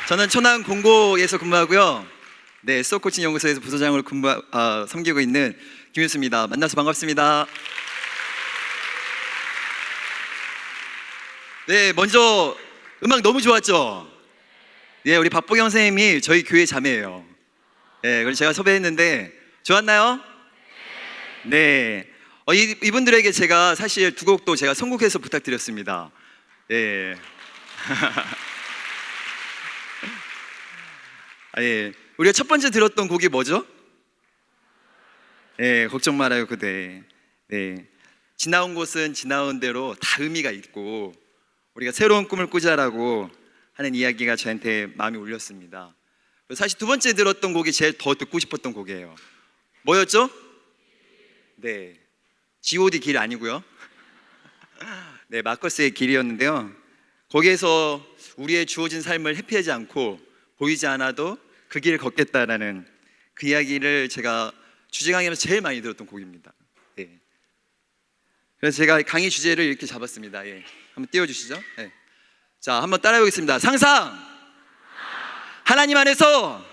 저는 천안 공고에서 근무하고요. 네, 수업 코칭 연구소에서 부소장으로 섬기고 있는 김윤수입니다. 만나서 반갑습니다. 네, 먼저 음악 너무 좋았죠? 네, 우리 박보경 선생님이 저희 교회 자매예요. 네, 그래서 제가 섭외했는데 좋았나요? 네, 이분들에게 제가 사실 두 곡도 제가 선곡해서 부탁드렸습니다. 네. 예. 우리가 첫 번째 들었던 곡이 뭐죠? 예, 걱정 말아요 그대. 네. 지나온 곳은 지나온 대로 다 의미가 있고 우리가 새로운 꿈을 꾸자라고 하는 이야기가 저한테 마음이 울렸습니다. 사실 두 번째 들었던 곡이 제일 더 듣고 싶었던 곡이에요. 뭐였죠? 네, G.O.D 길 아니고요. 네, 마커스의 길이었는데요. 거기에서 우리의 주어진 삶을 회피하지 않고 보이지 않아도 그 길을 걷겠다라는 그 이야기를 제가 주제 강의에서 제일 많이 들었던 곡입니다. 네. 그래서 제가 강의 주제를 이렇게 잡았습니다. 예. 한번 띄워주시죠. 네. 자, 한번 따라해보겠습니다. 상상! 하나님 안에서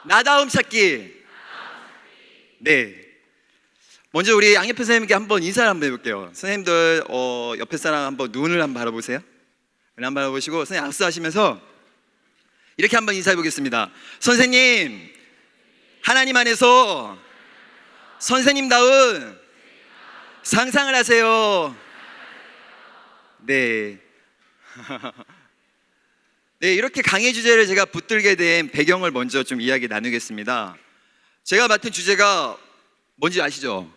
나다움 찾기. 네. 먼저 우리 양옆에 선생님께 한번 인사를 한번 해볼게요. 선생님들 옆에 사람 한번 눈을 한번 바라보세요. 눈을 한번 바라보시고 선생님 악수하시면서 이렇게 한번 인사해 보겠습니다. 선생님, 하나님 안에서 선생님다운 상상을 하세요. 네. 네, 이렇게 강의 주제를 제가 붙들게 된 배경을 먼저 좀 이야기 나누겠습니다. 제가 맡은 주제가 뭔지 아시죠?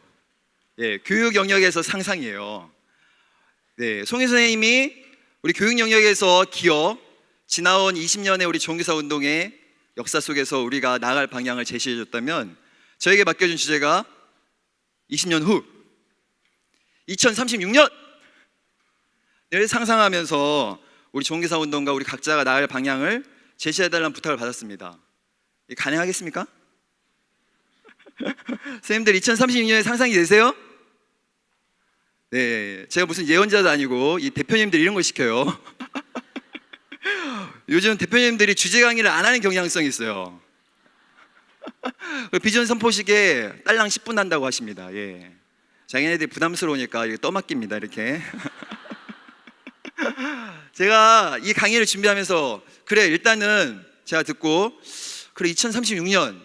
네, 교육 영역에서 상상이에요. 네, 송희 선생님이 우리 교육 영역에서 기업 지나온 20년의 우리 종교사 운동의 역사 속에서 우리가 나아갈 방향을 제시해 줬다면 저에게 맡겨준 주제가 20년 후 2036년을 상상하면서 우리 종교사 운동과 우리 각자가 나아갈 방향을 제시해달라는 부탁을 받았습니다. 가능하겠습니까? 선생님들 2036년에 상상이 되세요? 네, 제가 무슨 예언자도 아니고 이 대표님들 이런 걸 시켜요. 요즘 대표님들이 주제 강의를 안 하는 경향성이 있어요. 비전 선포식에 딸랑 10분 한다고 하십니다. 예. 자기네들이 부담스러우니까 이렇게 떠맡깁니다. 이렇게. 제가 이 강의를 준비하면서 그래 일단은 제가 듣고 그래 2036년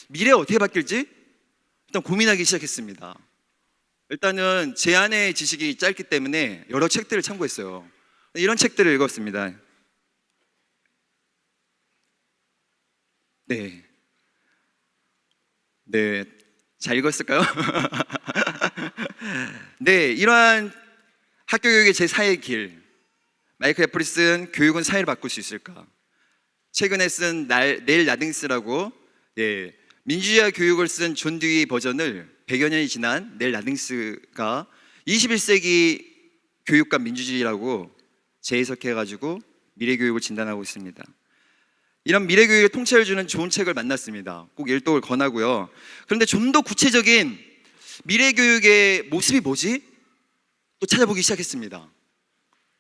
미래 어떻게 바뀔지 일단 고민하기 시작했습니다. 일단은 제 안의 지식이 짧기 때문에 여러 책들을 참고했어요. 이런 책들을 읽었습니다. 네. 네. 잘 읽었을까요? 네. 이러한 학교 교육의 제4의 길. 마이클 애플슨 교육은 사회를 바꿀 수 있을까? 최근에 쓴 넬 라딩스라고 민주주의 교육을 쓴 존 듀이 버전을 100여 년이 지난 넬 라딩스가 21세기 교육과 민주주의라고 재해석해가지고 미래교육을 진단하고 있습니다. 이런 미래교육의 통찰을 주는 좋은 책을 만났습니다. 꼭 일독을 권하고요. 그런데 좀 더 구체적인 미래교육의 모습이 뭐지? 또 찾아보기 시작했습니다.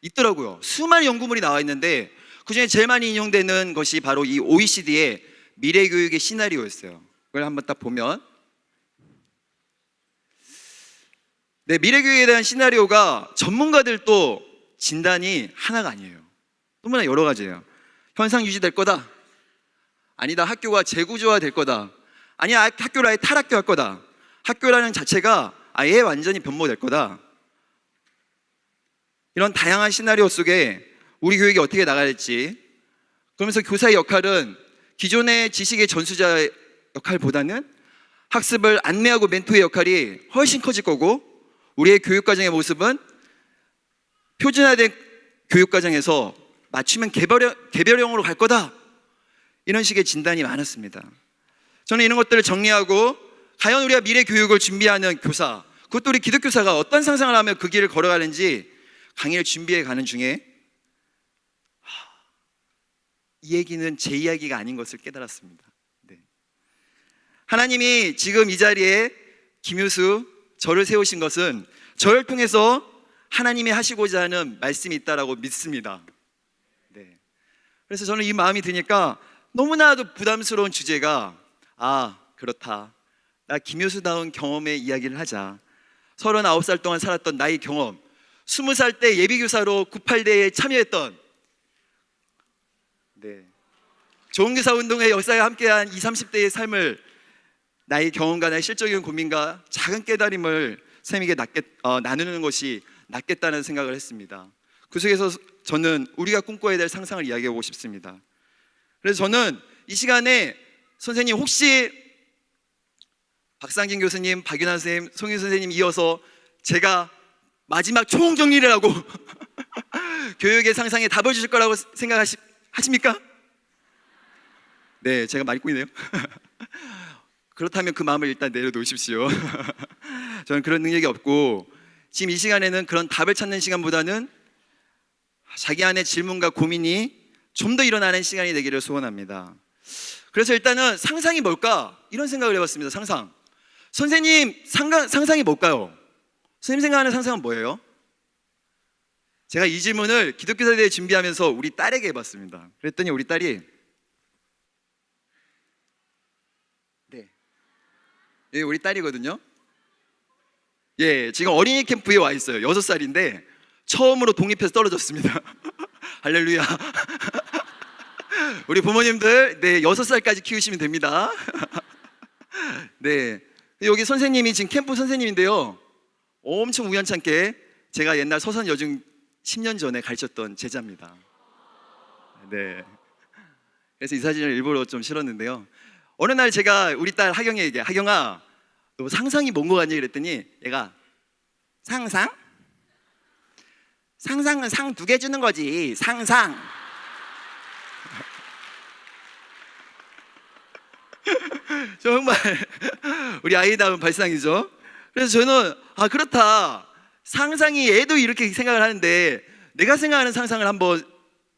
있더라고요. 수많은 연구물이 나와 있는데 그중에 제일 많이 인용되는 것이 바로 이 OECD의 미래교육의 시나리오였어요. 그걸 한번 딱 보면 네, 미래교육에 대한 시나리오가 전문가들도 진단이 하나가 아니에요. 너무나 여러 가지예요. 현상 유지될 거다. 아니다, 학교가 재구조화될 거다. 아니야, 학교를 아예 탈학교할 거다. 학교라는 자체가 아예 완전히 변모될 거다. 이런 다양한 시나리오 속에 우리 교육이 어떻게 나갈지, 그러면서 교사의 역할은 기존의 지식의 전수자 역할보다는 학습을 안내하고 멘토의 역할이 훨씬 커질 거고, 우리의 교육과정의 모습은 표준화된 교육과정에서 맞춤형 개별형으로 갈 거다. 이런 식의 진단이 많았습니다. 저는 이런 것들을 정리하고 과연 우리가 미래 교육을 준비하는 교사, 그것도 우리 기독교사가 어떤 상상을 하며 그 길을 걸어가는지 강의를 준비해 가는 중에 이 얘기는 제 이야기가 아닌 것을 깨달았습니다. 하나님이 지금 이 자리에 김효수 저를 세우신 것은 저를 통해서 하나님이 하시고자 하는 말씀이 있다라고 믿습니다. 네. 그래서 저는 이 마음이 드니까 너무나도 부담스러운 주제가 그렇다. 나 김효수다운 경험의 이야기를 하자. 39살 동안 살았던 나의 경험, 20살 때 예비교사로 98대에 참여했던 좋은교사 운동의 역사에 함께한 20, 30대의 삶을 나의 경험과 나의 실적인 고민과 작은 깨달음을 선생님에게 나누는 것이 낫겠다는 생각을 했습니다. 그 속에서 저는 우리가 꿈꿔야 될 상상을 이야기하고 싶습니다. 그래서 저는 이 시간에 선생님 혹시 박상진 교수님, 박윤환 선생님, 송윤 선생님 이어서 제가 마지막 총정리를 하고 교육의 상상에 답을 주실 거라고 생각하십니까? 네, 제가 많이 꼬이네요. 그렇다면 그 마음을 일단 내려놓으십시오. 저는 그런 능력이 없고 지금 이 시간에는 그런 답을 찾는 시간보다는 자기 안의 질문과 고민이 좀 더 일어나는 시간이 되기를 소원합니다. 그래서 일단은 상상이 뭘까? 이런 생각을 해봤습니다. 상상. 선생님 상상이 뭘까요? 선생님 생각하는 상상은 뭐예요? 제가 이 질문을 기독교사대회 준비하면서 우리 딸에게 해봤습니다. 그랬더니 우리 딸이 예, 우리 딸이거든요. 예, 지금 어린이 캠프에 와 있어요. 6살인데 처음으로 독립해서 떨어졌습니다. 할렐루야. 우리 부모님들 6살까지 키우시면 됩니다. 네, 여기 선생님이 지금 캠프 선생님인데요, 엄청 우연찮게 제가 옛날 서선여중 10년 전에 가르쳤던 제자입니다. 네, 그래서 이 사진을 일부러 좀 실었는데요, 어느 날 제가 우리 딸 하경이에게 하경아 너 상상이 뭔 거 같니? 그랬더니 얘가 상상? 상상은 상 2개 주는 거지. 상상. 정말 우리 아이다운 발상이죠. 그래서 저는 그렇다. 상상이 애도 이렇게 생각을 하는데 내가 생각하는 상상을 한번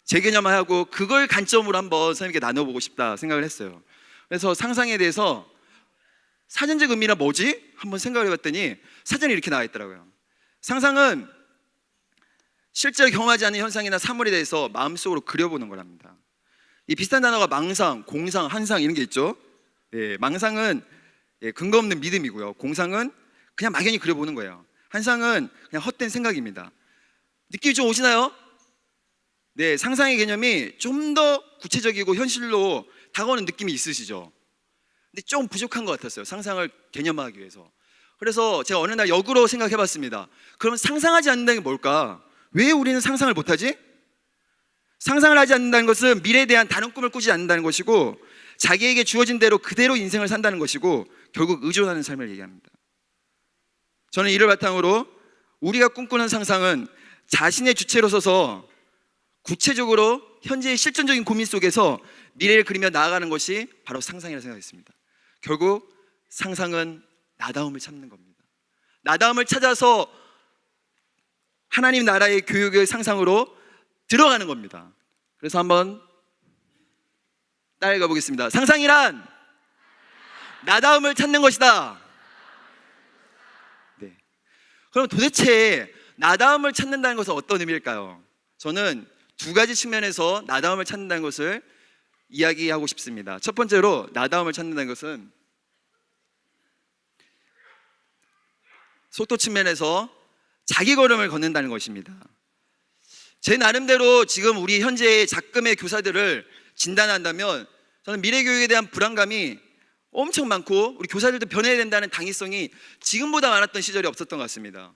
재개념하고 그걸 관점으로 한번 선생님께 나눠보고 싶다 생각을 했어요. 그래서 상상에 대해서 사전적 의미가 뭐지? 한번 생각을 해봤더니 사전에 이렇게 나와 있더라고요. 상상은 실제로 경험하지 않는 현상이나 사물에 대해서 마음속으로 그려보는 거랍니다. 이 비슷한 단어가 망상, 공상, 환상 이런 게 있죠. 망상은 근거 없는 믿음이고요, 공상은 그냥 막연히 그려보는 거예요. 환상은 그냥 헛된 생각입니다. 느낌이 좀 오시나요? 네, 상상의 개념이 좀 더 구체적이고 현실로 다가오는 느낌이 있으시죠? 근데 좀 부족한 것 같았어요, 상상을 개념화하기 위해서. 그래서 제가 어느 날 역으로 생각해봤습니다. 그럼 상상하지 않는다는 게 뭘까? 왜 우리는 상상을 못하지? 상상을 하지 않는다는 것은 미래에 대한 다른 꿈을 꾸지 않는다는 것이고 자기에게 주어진 대로 그대로 인생을 산다는 것이고 결국 의존하는 삶을 얘기합니다. 저는 이를 바탕으로 우리가 꿈꾸는 상상은 자신의 주체로 서서 구체적으로 현재의 실존적인 고민 속에서 미래를 그리며 나아가는 것이 바로 상상이라고 생각했습니다. 결국 상상은 나다움을 찾는 겁니다. 나다움을 찾아서 하나님 나라의 교육의 상상으로 들어가는 겁니다. 그래서 한번 따라가 보겠습니다. 상상이란 나다움을 찾는 것이다. 네. 그럼 도대체 나다움을 찾는다는 것은 어떤 의미일까요? 저는 2가지 측면에서 나다움을 찾는다는 것을 이야기하고 싶습니다. 첫 번째로 나다움을 찾는다는 것은 속도 측면에서 자기 걸음을 걷는다는 것입니다. 제 나름대로 지금 우리 현재의 작금의 교사들을 진단한다면 저는 미래교육에 대한 불안감이 엄청 많고 우리 교사들도 변해야 된다는 당위성이 지금보다 많았던 시절이 없었던 것 같습니다.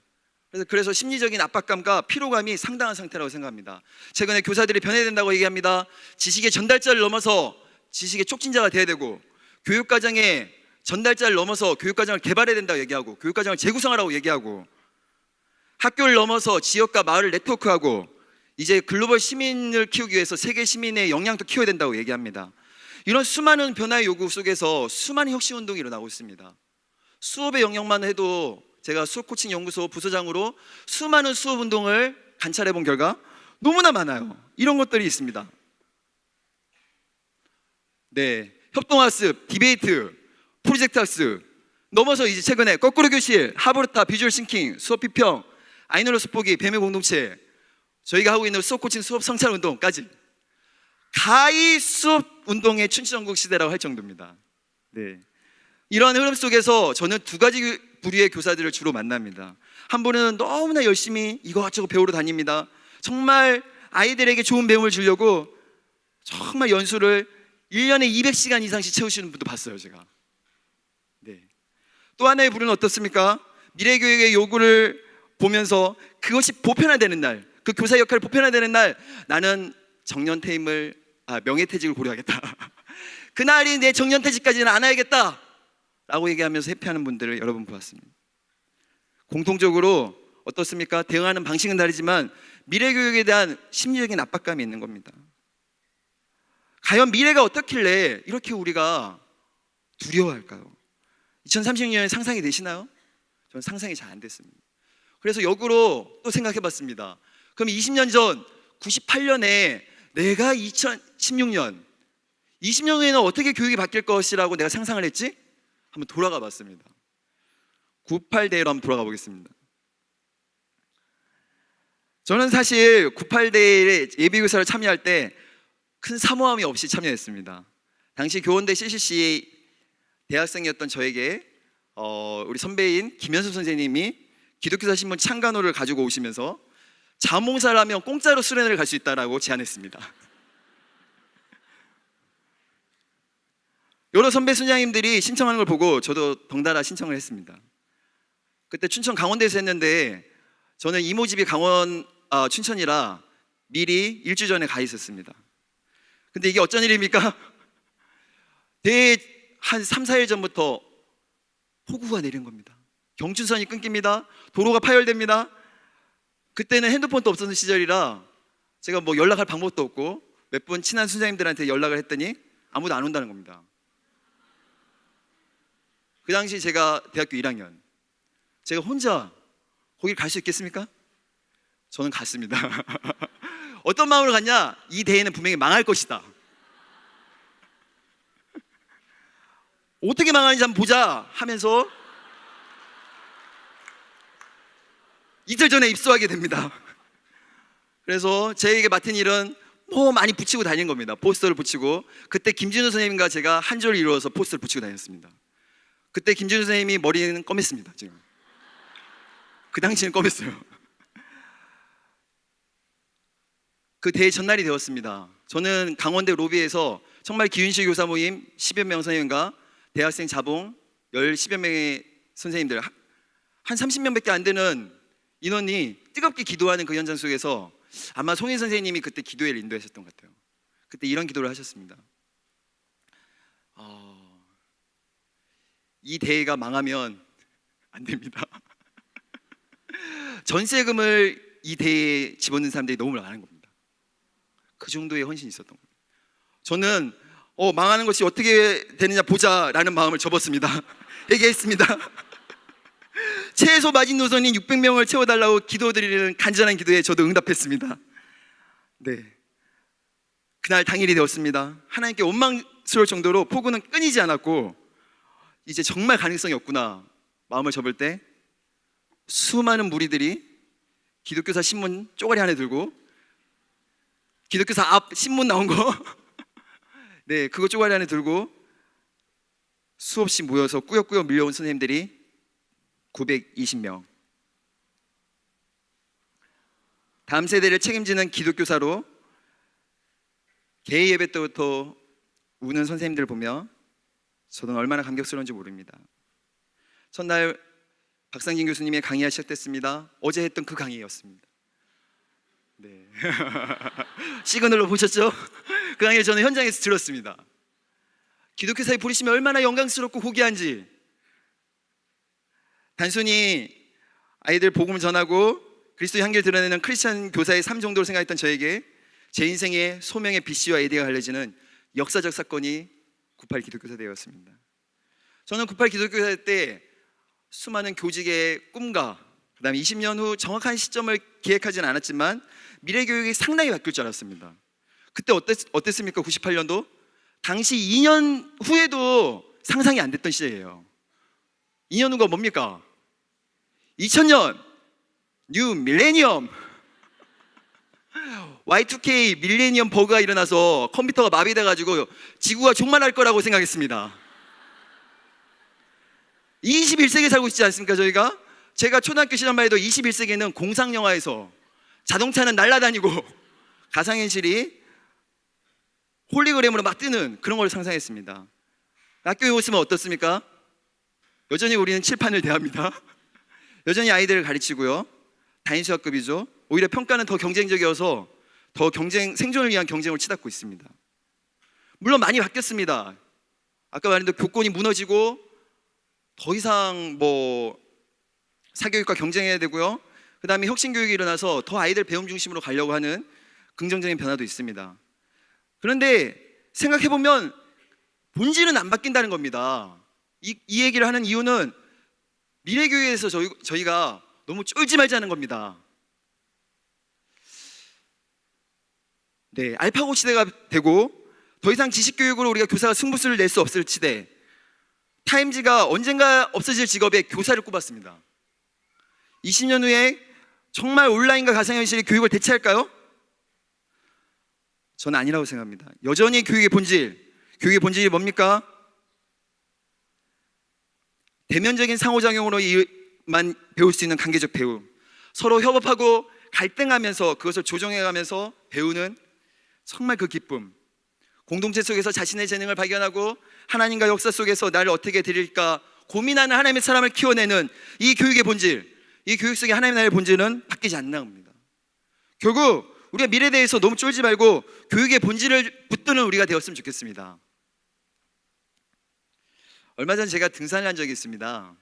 그래서 심리적인 압박감과 피로감이 상당한 상태라고 생각합니다. 최근에 교사들이 변해야 된다고 얘기합니다. 지식의 전달자를 넘어서 지식의 촉진자가 돼야 되고, 교육과정의 전달자를 넘어서 교육과정을 개발해야 된다고 얘기하고, 교육과정을 재구성하라고 얘기하고, 학교를 넘어서 지역과 마을을 네트워크하고, 이제 글로벌 시민을 키우기 위해서 세계 시민의 역량도 키워야 된다고 얘기합니다. 이런 수많은 변화의 요구 속에서 수많은 혁신운동이 일어나고 있습니다. 수업의 영역만 해도 제가 수업 코칭 연구소 부소장으로 수많은 수업 운동을 관찰해 본 결과 너무나 많아요. 이런 것들이 있습니다. 네, 협동학습, 디베이트, 프로젝트 학습 넘어서 이제 최근에 거꾸로 교실, 하브르타, 비주얼 싱킹, 수업 비평, 아이놀로스 포기, 뱀의 공동체, 저희가 하고 있는 수업 코칭, 수업 성찰 운동까지 가히 수업 운동의 춘추전국 시대라고 할 정도입니다. 네. 이러한 흐름 속에서 저는 두 가지 부류의 교사들을 주로 만납니다. 한 분은 너무나 열심히 이것저것 배우러 다닙니다. 정말 아이들에게 좋은 배움을 주려고 정말 연수를 1년에 200시간 이상씩 채우시는 분도 봤어요, 제가. 네. 또 하나의 부류는 어떻습니까? 미래교육의 요구를 보면서 그것이 보편화되는 날, 그 교사 역할을 보편화되는 날, 나는 명예퇴직을 고려하겠다. 그날이 내 정년퇴직까지는 안 해야겠다 라고 얘기하면서 회피하는 분들을 여러 번 보았습니다. 공통적으로 어떻습니까? 대응하는 방식은 다르지만 미래교육에 대한 심리적인 압박감이 있는 겁니다. 과연 미래가 어떻길래 이렇게 우리가 두려워할까요? 2030년에 상상이 되시나요? 저는 상상이 잘 안 됐습니다. 그래서 역으로 또 생각해 봤습니다. 그럼 20년 전 98년에 내가 2016년 20년 후에는 어떻게 교육이 바뀔 것이라고 내가 상상을 했지? 한번 돌아가 봤습니다. 98대로 한번 돌아가 보겠습니다. 저는 사실 98대에 예비교사를 참여할 때 큰 사모함이 없이 참여했습니다. 당시 교원대 CCC 대학생이었던 저에게 우리 선배인 김현수 선생님이 기독교사 신문 창간호를 가지고 오시면서 자원봉사를 하면 공짜로 수련회를 갈 수 있다라고 제안했습니다. 여러 선배 순장님들이 신청하는 걸 보고 저도 덩달아 신청을 했습니다. 그때 춘천 강원대에서 했는데 저는 이모집이 춘천이라 미리 일주 전에 가 있었습니다. 근데 이게 어쩐 일입니까? 대회 한 3, 4일 전부터 폭우가 내린 겁니다. 경춘선이 끊깁니다. 도로가 파열됩니다. 그때는 핸드폰도 없었던 시절이라 제가 뭐 연락할 방법도 없고 몇 분 친한 순장님들한테 연락을 했더니 아무도 안 온다는 겁니다. 그 당시 제가 대학교 1학년, 제가 혼자 거길 갈 수 있겠습니까? 저는 갔습니다. 어떤 마음으로 갔냐? 이 대회는 분명히 망할 것이다. 어떻게 망하는지 한번 보자 하면서 이틀 전에 입소하게 됩니다. 그래서 저에게 맡은 일은 많이 붙이고 다닌 겁니다. 포스터를 붙이고, 그때 김진우 선생님과 제가 한 줄을 이루어서 포스터를 붙이고 다녔습니다. 그때 김진우 선생님이 머리는 검했습니다. 지금 그 당시에는 검했어요. 그 대회 전날이 되었습니다. 저는 강원대 로비에서 정말 기윤식 교사 모임 10여 명 선생님과 대학생 자봉 10여 명의 선생님들 한 30명밖에 안 되는 인원이 뜨겁게 기도하는 그 현장 속에서 아마 송인 선생님이 그때 기도회를 인도하셨던 것 같아요. 그때 이런 기도를 하셨습니다. 이 대회가 망하면 안 됩니다. 전세금을 이 대회에 집어넣는 사람들이 너무 많은 겁니다. 그 정도의 헌신이 있었던 겁니다. 저는 망하는 것이 어떻게 되느냐 보자라는 마음을 접었습니다. 얘기했습니다. 최소 마지노선인 600명을 채워달라고 기도드리는 간절한 기도에 저도 응답했습니다. 네, 그날 당일이 되었습니다. 하나님께 원망스러울 정도로 폭우는 끊이지 않았고 이제 정말 가능성이 없구나 마음을 접을 때 수많은 무리들이 기독교사 신문 쪼가리 안에 들고 기독교사 앞 신문 나온 거 네, 그거 쪼가리 안에 들고 수없이 모여서 꾸역꾸역 밀려온 선생님들이 920명. 다음 세대를 책임지는 기독교사로 개의 예배 때부터 우는 선생님들을 보며 저는 얼마나 감격스러운지 모릅니다. 첫날 박상진 교수님의 강의가 시작됐습니다. 어제 했던 그 강의였습니다. 네. 시그널로 보셨죠? 그 강의를 저는 현장에서 들었습니다. 기독교사의 부르심이 얼마나 영광스럽고 고귀한지, 단순히 아이들 복음을 전하고 그리스도의 향기를 드러내는 크리스찬 교사의 삶 정도로 생각했던 저에게 제 인생의 소명의 BC와 AD가 갈려지는 역사적 사건이 98 기독교사 대회였습니다. 저는 98 기독교사 때 수많은 교직의 꿈과 그 다음에 20년 후 정확한 시점을 기획하지는 않았지만 미래교육이 상당히 바뀔 줄 알았습니다. 그때 어땠습니까? 98년도? 당시 2년 후에도 상상이 안 됐던 시대예요. 2년 후가 뭡니까? 2000년 뉴 밀레니엄. Y2K 밀레니엄 버그가 일어나서 컴퓨터가 마비돼가지고 지구가 종말할 거라고 생각했습니다. 21세기에 살고 있지 않습니까? 제가 초등학교 시절만 해도 21세기에는 공상영화에서 자동차는 날아다니고 가상현실이 홀리그램으로 막 뜨는 그런 걸 상상했습니다. 학교에 오시면 어떻습니까? 여전히 우리는 칠판을 대합니다. 여전히 아이들을 가르치고요. 단수학급이죠. 오히려 평가는 더 경쟁적이어서 더 생존을 위한 경쟁을 치닫고 있습니다. 물론 많이 바뀌었습니다. 아까 말했던 교권이 무너지고 더 이상 사교육과 경쟁해야 되고요. 그 다음에 혁신교육이 일어나서 더 아이들 배움 중심으로 가려고 하는 긍정적인 변화도 있습니다. 그런데 생각해보면 본질은 안 바뀐다는 겁니다. 이 얘기를 하는 이유는 미래교육에서 저희가 너무 쫄지 말자는 겁니다. 네, 알파고 시대가 되고 더 이상 지식교육으로 우리가 교사가 승부수를 낼 수 없을 시대, 타임지가 언젠가 없어질 직업에 교사를 꼽았습니다. 20년 후에 정말 온라인과 가상현실이 교육을 대체할까요? 저는 아니라고 생각합니다. 여전히 교육의 본질이 뭡니까? 대면적인 상호작용으로만 배울 수 있는 관계적 배움, 서로 협업하고 갈등하면서 그것을 조정해가면서 배우는 정말 그 기쁨, 공동체 속에서 자신의 재능을 발견하고 하나님과 역사 속에서 나를 어떻게 드릴까 고민하는 하나님의 사람을 키워내는 이 교육의 본질, 이 교육 속의 하나님의 나라의 본질은 바뀌지 않는 겁니다. 결국 우리가 미래에 대해서 너무 쫄지 말고 교육의 본질을 붙드는 우리가 되었으면 좋겠습니다. 얼마 전 제가 등산을 한 적이 있습니다.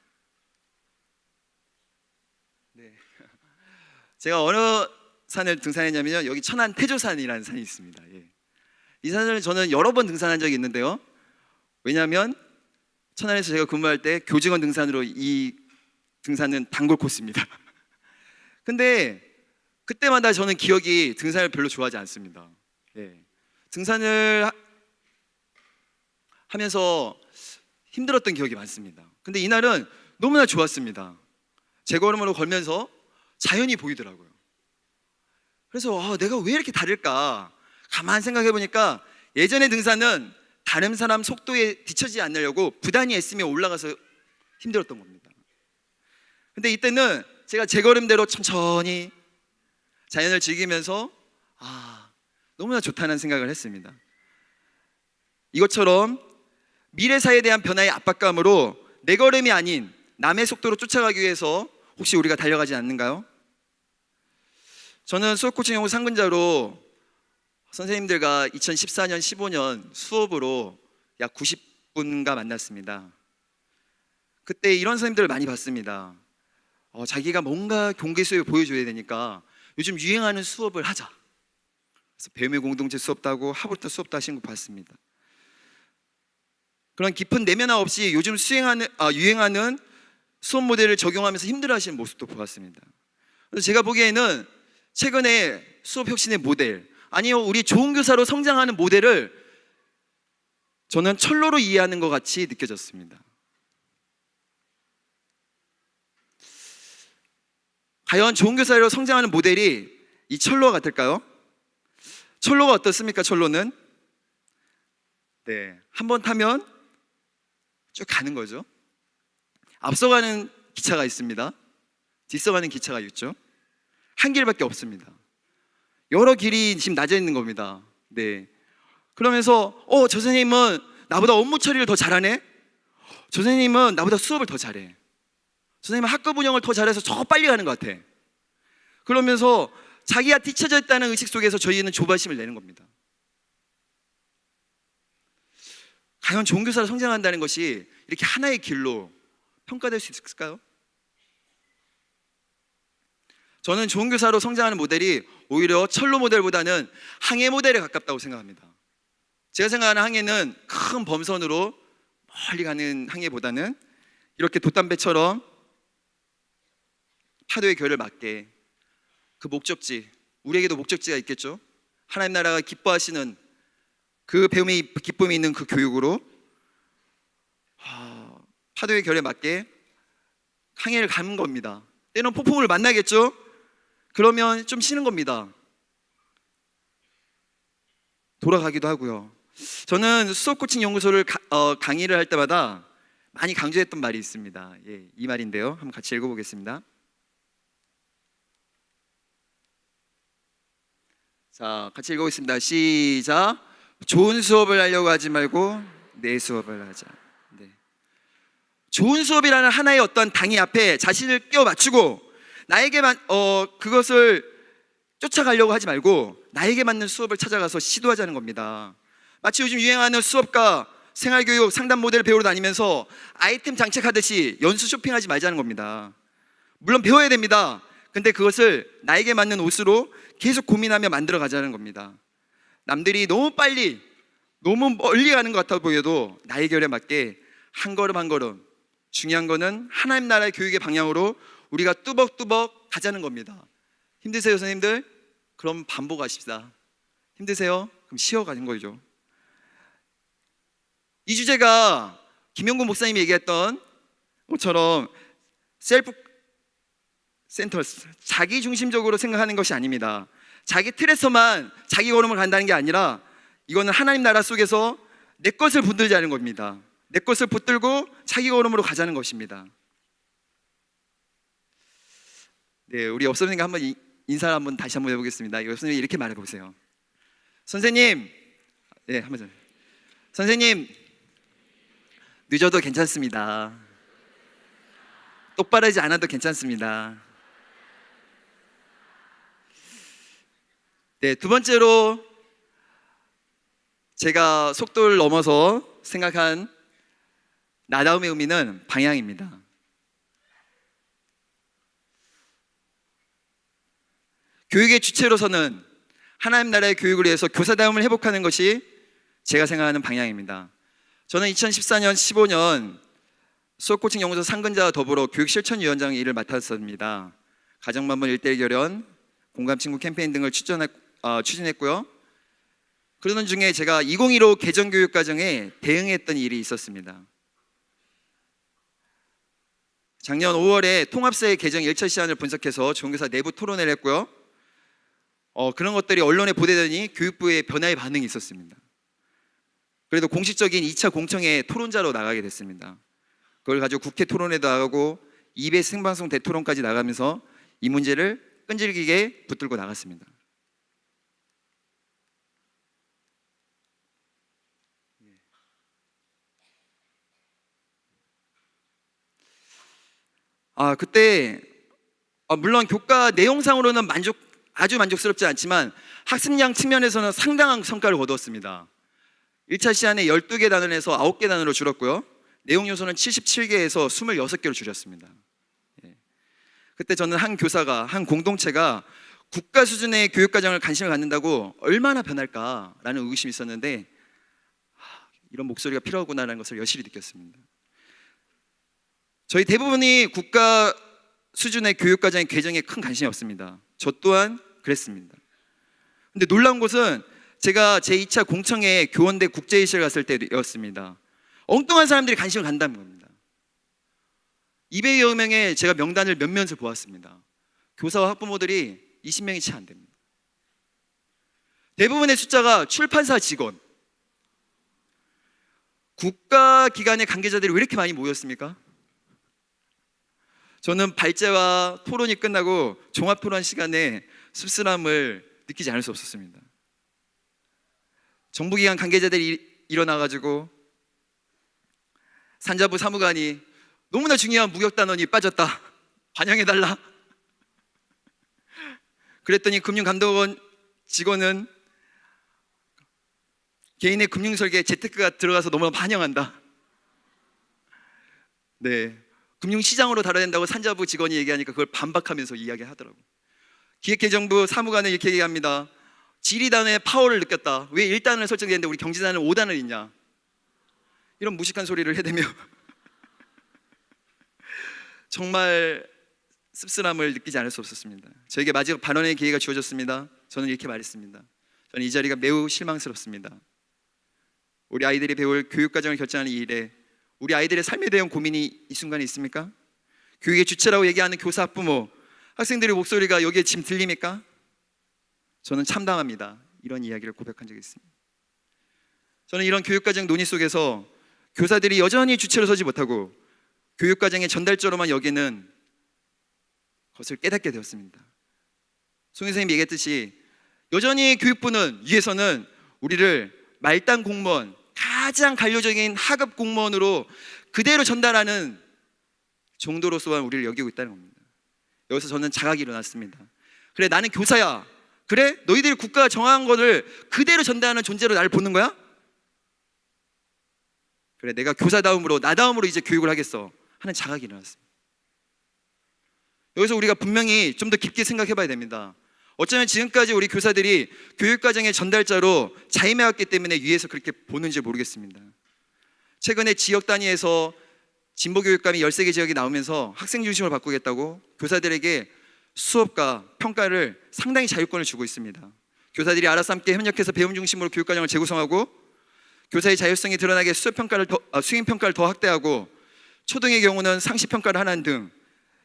네. 제가 어느 산을 등산했냐면요, 여기 천안 태조산이라는 산이 있습니다. 예. 이 산을 저는 여러 번 등산한 적이 있는데요. 왜냐하면 천안에서 제가 근무할 때 교직원 등산으로 이 등산은 단골 코스입니다. 근데 그때마다 저는 기억이 등산을 별로 좋아하지 않습니다. 예. 등산을 하면서 힘들었던 기억이 많습니다. 근데 이날은 너무나 좋았습니다. 제 걸음으로 걸면서 자연이 보이더라고요. 그래서 내가 왜 이렇게 다를까? 가만 생각해 보니까 예전의 등산은 다른 사람 속도에 뒤처지지 않으려고 부단히 애쓰며 올라가서 힘들었던 겁니다. 근데 이때는 제가 제 걸음대로 천천히 자연을 즐기면서 너무나 좋다는 생각을 했습니다. 이것처럼 미래사에 대한 변화의 압박감으로 내 걸음이 아닌 남의 속도로 쫓아가기 위해서 혹시 우리가 달려가지 않는가요? 저는 수업코칭 연구 상근자로 선생님들과 2014년, 15년 수업으로 약 90분가 만났습니다. 그때 이런 선생님들을 많이 봤습니다. 자기가 뭔가 경계 수업을 보여줘야 되니까 요즘 유행하는 수업을 하자. 그래서 배움의 공동체 수업도 하고 하버터 수업도 하신 거 봤습니다. 그런 깊은 내면화 없이 요즘 유행하는 수업 모델을 적용하면서 힘들어하시는 모습도 보았습니다. 그래서 제가 보기에는 최근에 수업 혁신의 모델, 아니요, 우리 좋은 교사로 성장하는 모델을 저는 철로로 이해하는 것 같이 느껴졌습니다. 과연 좋은 교사로 성장하는 모델이 이 철로와 같을까요? 철로가 어떻습니까? 철로는 한번 타면 쭉 가는 거죠. 앞서가는 기차가 있습니다. 뒤서가는 기차가 있죠. 한 길밖에 없습니다. 여러 길이 지금 나져 있는 겁니다. 네. 그러면서 저 선생님은 나보다 업무 처리를 더 잘하네. 저 선생님은 나보다 수업을 더 잘해. 저 선생님은 학급 운영을 더 잘해서 저 빨리 가는 것 같아. 그러면서 자기가 뒤쳐져 있다는 의식 속에서 저희는 조바심을 내는 겁니다. 과연 좋은 교사로 성장한다는 것이 이렇게 하나의 길로 평가될 수 있을까요? 저는 좋은 교사로 성장하는 모델이 오히려 철로 모델보다는 항해 모델에 가깝다고 생각합니다. 제가 생각하는 항해는 큰 범선으로 멀리 가는 항해보다는 이렇게 돛담배처럼 파도의 결을 맞게 그 목적지, 우리에게도 목적지가 있겠죠. 하나님 나라가 기뻐하시는 그 배움의 기쁨이 있는 그 교육으로 파도의 결에 맞게 항해를 가는 겁니다. 때론 폭풍을 만나겠죠? 그러면 좀 쉬는 겁니다. 돌아가기도 하고요. 저는 수업 코칭 연구소를 강의를 할 때마다 많이 강조했던 말이 있습니다. 예, 이 말인데요. 한번 같이 읽어보겠습니다. 자, 같이 읽어보겠습니다. 시작. 좋은 수업을 하려고 하지 말고 내 수업을 하자. 네. 좋은 수업이라는 하나의 어떤 당위 앞에 자신을 끼워 맞추고 나에게만 그것을 쫓아가려고 하지 말고 나에게 맞는 수업을 찾아가서 시도하자는 겁니다. 마치 요즘 유행하는 수업과 생활교육 상담 모델을 배우러 다니면서 아이템 장착하듯이 연수 쇼핑하지 말자는 겁니다. 물론 배워야 됩니다. 근데 그것을 나에게 맞는 옷으로 계속 고민하며 만들어 가자는 겁니다. 남들이 너무 빨리 너무 멀리 가는 것 같아 보여도 나의 결에 맞게 한 걸음 한 걸음, 중요한 거는 하나님 나라의 교육의 방향으로 우리가 뚜벅뚜벅 가자는 겁니다. 힘드세요 선생님들? 그럼 반복하십시다. 힘드세요? 그럼 쉬어가는 거죠. 이 주제가 김영구 목사님이 얘기했던 것처럼 셀프 센터스, 자기 중심적으로 생각하는 것이 아닙니다. 자기 틀에서만 자기 걸음을 간다는 게 아니라 이거는 하나님 나라 속에서 내 것을 붙들자는 겁니다. 내 것을 붙들고 자기 걸음으로 가자는 것입니다. 네, 우리 옆 선생님과 한번 인사를 한번 다시 한번 해보겠습니다. 옆 선생님이 이렇게 말해보세요. 선생님, 네, 한번 선생님, 늦어도 괜찮습니다. 똑바르지 않아도 괜찮습니다. 네, 두 번째로 제가 속도를 넘어서 생각한 나다움의 의미는 방향입니다. 교육의 주체로서는 하나님 나라의 교육을 위해서 교사다움을 회복하는 것이 제가 생각하는 방향입니다. 저는 2014년, 15년 수업코칭 연구소 상근자와 더불어 교육실천위원장 일을 맡았습니다. 가정만번 1:1 결연, 공감친구 캠페인 등을 추진했고요. 그러는 중에 제가 2015 개정교육과정에 대응했던 일이 있었습니다. 작년 5월에 통합사회 개정 1차 시안을 분석해서 조은교사 내부 토론회를 했고요. 그런 것들이 언론에 보도되더니 교육부의 변화의 반응이 있었습니다. 그래도 공식적인 2차 공청회 토론자로 나가게 됐습니다. 그걸 가지고 국회 토론회도 나가고 EBS 생방송 대토론까지 나가면서 이 문제를 끈질기게 붙들고 나갔습니다. 그때 물론 교과 내용상으로는 아주 만족스럽지 않지만 학습량 측면에서는 상당한 성과를 거두었습니다. 1차 시안에 12개 단원에서 9개 단원으로 줄었고요. 내용 요소는 77개에서 26개로 줄였습니다. 그때 저는 한 교사가, 한 공동체가 국가 수준의 교육과정을 관심을 갖는다고 얼마나 변할까라는 의구심이 있었는데 이런 목소리가 필요하구나라는 것을 여실히 느꼈습니다. 저희 대부분이 국가 수준의 교육과정의 개정에 큰 관심이 없습니다. 저 또한 그랬습니다. 근데 놀라운 것은 제가 제2차 공청회 교원대 국제회의실 갔을 때였습니다. 엉뚱한 사람들이 관심을 간다는 겁니다. 200여 명의 제가 명단을 몇몇을 보았습니다. 교사와 학부모들이 20명이 채 안 됩니다. 대부분의 숫자가 출판사 직원, 국가기관의 관계자들이 왜 이렇게 많이 모였습니까? 저는 발제와 토론이 끝나고 종합토론 시간에 씁쓸함을 느끼지 않을 수 없었습니다. 정부기관 관계자들이 일어나가지고 산자부 사무관이 너무나 중요한 무역단원이 빠졌다, 반영해달라. 그랬더니 금융감독원 직원은 개인의 금융설계에 재테크가 들어가서 너무나 반영한다. 네, 금융시장으로 다뤄야 된다고 산자부 직원이 얘기하니까 그걸 반박하면서 이야기하더라고요. 기획재정부 사무관은 이렇게 얘기합니다. 지리단의 파워를 느꼈다. 왜 1단을 설정했는데 우리 경제단은 5단을 있냐. 이런 무식한 소리를 해대며 정말 씁쓸함을 느끼지 않을 수 없었습니다. 저에게 마지막 발언의 기회가 주어졌습니다. 저는 이렇게 말했습니다. 저는 이 자리가 매우 실망스럽습니다. 우리 아이들이 배울 교육과정을 결정하는 이 일에 우리 아이들의 삶에 대한 고민이 이 순간에 있습니까? 교육의 주체라고 얘기하는 교사, 부모, 학생들의 목소리가 여기에 지금 들립니까? 저는 참담합니다. 이런 이야기를 고백한 적이 있습니다. 저는 이런 교육과정 논의 속에서 교사들이 여전히 주체로 서지 못하고 교육과정의 전달자로만 여기는 것을 깨닫게 되었습니다. 송 선생님이 얘기했듯이 여전히 교육부는 위에서는 우리를 말단 공무원, 가장 관료적인 하급 공무원으로 그대로 전달하는 정도로서만 우리를 여기고 있다는 겁니다. 여기서 저는 자각이 일어났습니다. 그래, 나는 교사야. 그래, 너희들이 국가가 정한 것을 그대로 전달하는 존재로 나를 보는 거야? 그래, 내가 교사다움으로 나다움으로 이제 교육을 하겠어 하는 자각이 일어났습니다. 여기서 우리가 분명히 좀 더 깊게 생각해 봐야 됩니다. 어쩌면 지금까지 우리 교사들이 교육과정의 전달자로 자임해왔기 때문에 위에서 그렇게 보는지 모르겠습니다. 최근에 지역 단위에서 진보교육감이 13개 지역이 나오면서 학생 중심으로 바꾸겠다고 교사들에게 수업과 평가를 상당히 자율권을 주고 있습니다. 교사들이 알아서 함께 협력해서 배움 중심으로 교육과정을 재구성하고 교사의 자율성이 드러나게 수행평가를 더 확대하고 초등의 경우는 상시평가를 하는 등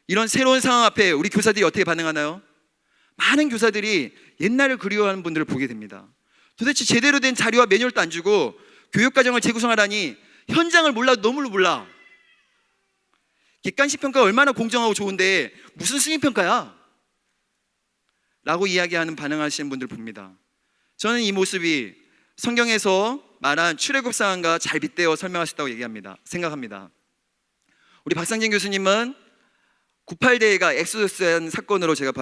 이런 새로운 상황 앞에 우리 교사들이 어떻게 반응하나요? 많은 교사들이 옛날을 그리워하는 분들을 보게 됩니다. 도대체 제대로 된 자료와 매뉴얼도 안 주고 교육과정을 재구성하라니 현장을 몰라도 너무 몰라. 객관식 평가가 얼마나 공정하고 좋은데 무슨 수행평가야? 라고 이야기하는 반응하시는 분들 봅니다. 저는 이 모습이 성경에서 말한 출애굽 상황과 잘 빗대어 설명하셨다고 생각합니다. 우리 박상진 교수님은 98대회가 엑소더스한 사건으로 제가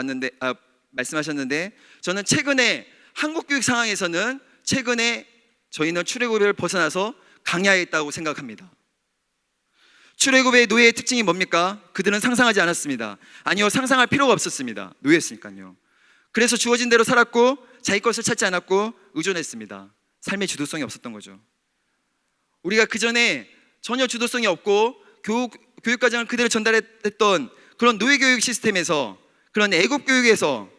말씀하셨는데 저는 최근에 한국 교육 상황에서는 최근에 저희는 출애굽을 벗어나서 강야에 있다고 생각합니다. 출애굽의 노예의 특징이 뭡니까? 그들은 상상하지 않았습니다. 아니요, 상상할 필요가 없었습니다. 노예였으니까요. 그래서 주어진 대로 살았고 자기 것을 찾지 않았고 의존했습니다. 삶의 주도성이 없었던 거죠. 우리가 그 전에 전혀 주도성이 없고 교육과정을 그대로 전달했던 그런 노예교육 시스템에서 그런 애국 교육에서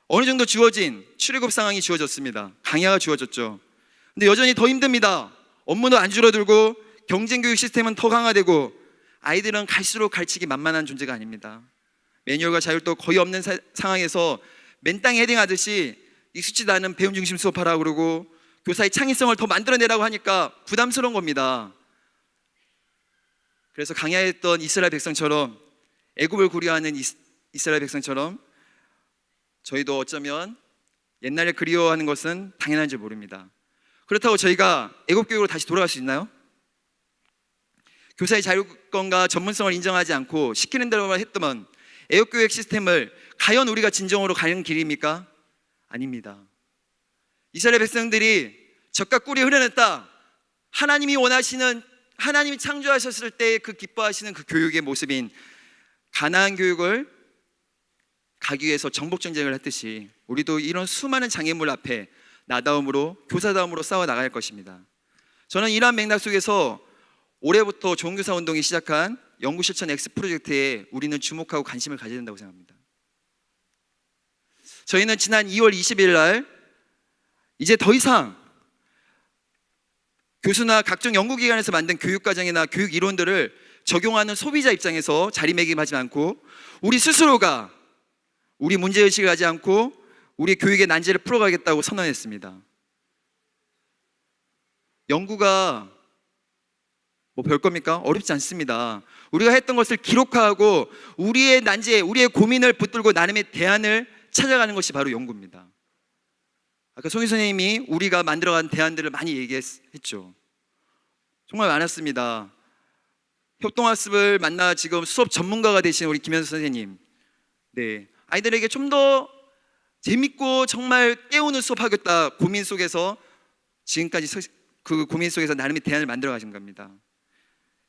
어느 정도 주어진 출애굽 상황이 주어졌습니다. 강야가 주어졌죠. 근데 여전히 더 힘듭니다. 업무도 안 줄어들고 경쟁교육 시스템은 더 강화되고 아이들은 갈수록 가르치기 만만한 존재가 아닙니다. 매뉴얼과 자율도 거의 없는 상황에서 맨땅에 헤딩하듯이 익숙지도 않은 배움 중심 수업하라고 그러고 교사의 창의성을 더 만들어내라고 하니까 부담스러운 겁니다. 그래서 강야에 있던 이스라엘 백성처럼 애굽을 고려하는 이스라엘 백성처럼 저희도 어쩌면 옛날에 그리워하는 것은 당연한지 모릅니다. 그렇다고 저희가 애국 교육으로 다시 돌아갈 수 있나요? 교사의 자율권과 전문성을 인정하지 않고 시키는 대로만 했더만 애국 교육 시스템을 과연 우리가 진정으로 가는 길입니까? 아닙니다. 이스라엘 백성들이 젖과 꿀이 흐려냈다. 하나님이 원하시는, 하나님이 창조하셨을 때 그 기뻐하시는 그 교육의 모습인 가나안 교육을 가기 위해서 정복 전쟁을 했듯이 우리도 이런 수많은 장애물 앞에 나다움으로 교사다움으로 싸워 나갈 것입니다. 저는 이러한 맥락 속에서 올해부터 종교사 운동이 시작한 연구실천 X 프로젝트에 우리는 주목하고 관심을 가져야 된다고 생각합니다. 저희는 지난 2월 20일 날 이제 더 이상 교수나 각종 연구기관에서 만든 교육과정이나 교육 이론들을 적용하는 소비자 입장에서 자리매김하지 않고 우리 스스로가 우리 문제의식을 가지 않고 우리 교육의 난제를 풀어가겠다고 선언했습니다. 연구가 뭐 별겁니까? 어렵지 않습니다. 우리가 했던 것을 기록하고 우리의 난제, 우리의 고민을 붙들고 나름의 대안을 찾아가는 것이 바로 연구입니다. 아까 송희 선생님이 우리가 만들어간 대안들을 많이 얘기했죠. 정말 많았습니다. 협동학습을 만나 지금 수업 전문가가 되신 우리 김현수 선생님, 아이들에게 좀 더 재밌고 정말 깨우는 수업하겠다 고민 속에서 지금까지 그 고민 속에서 나름의 대안을 만들어 가신 겁니다.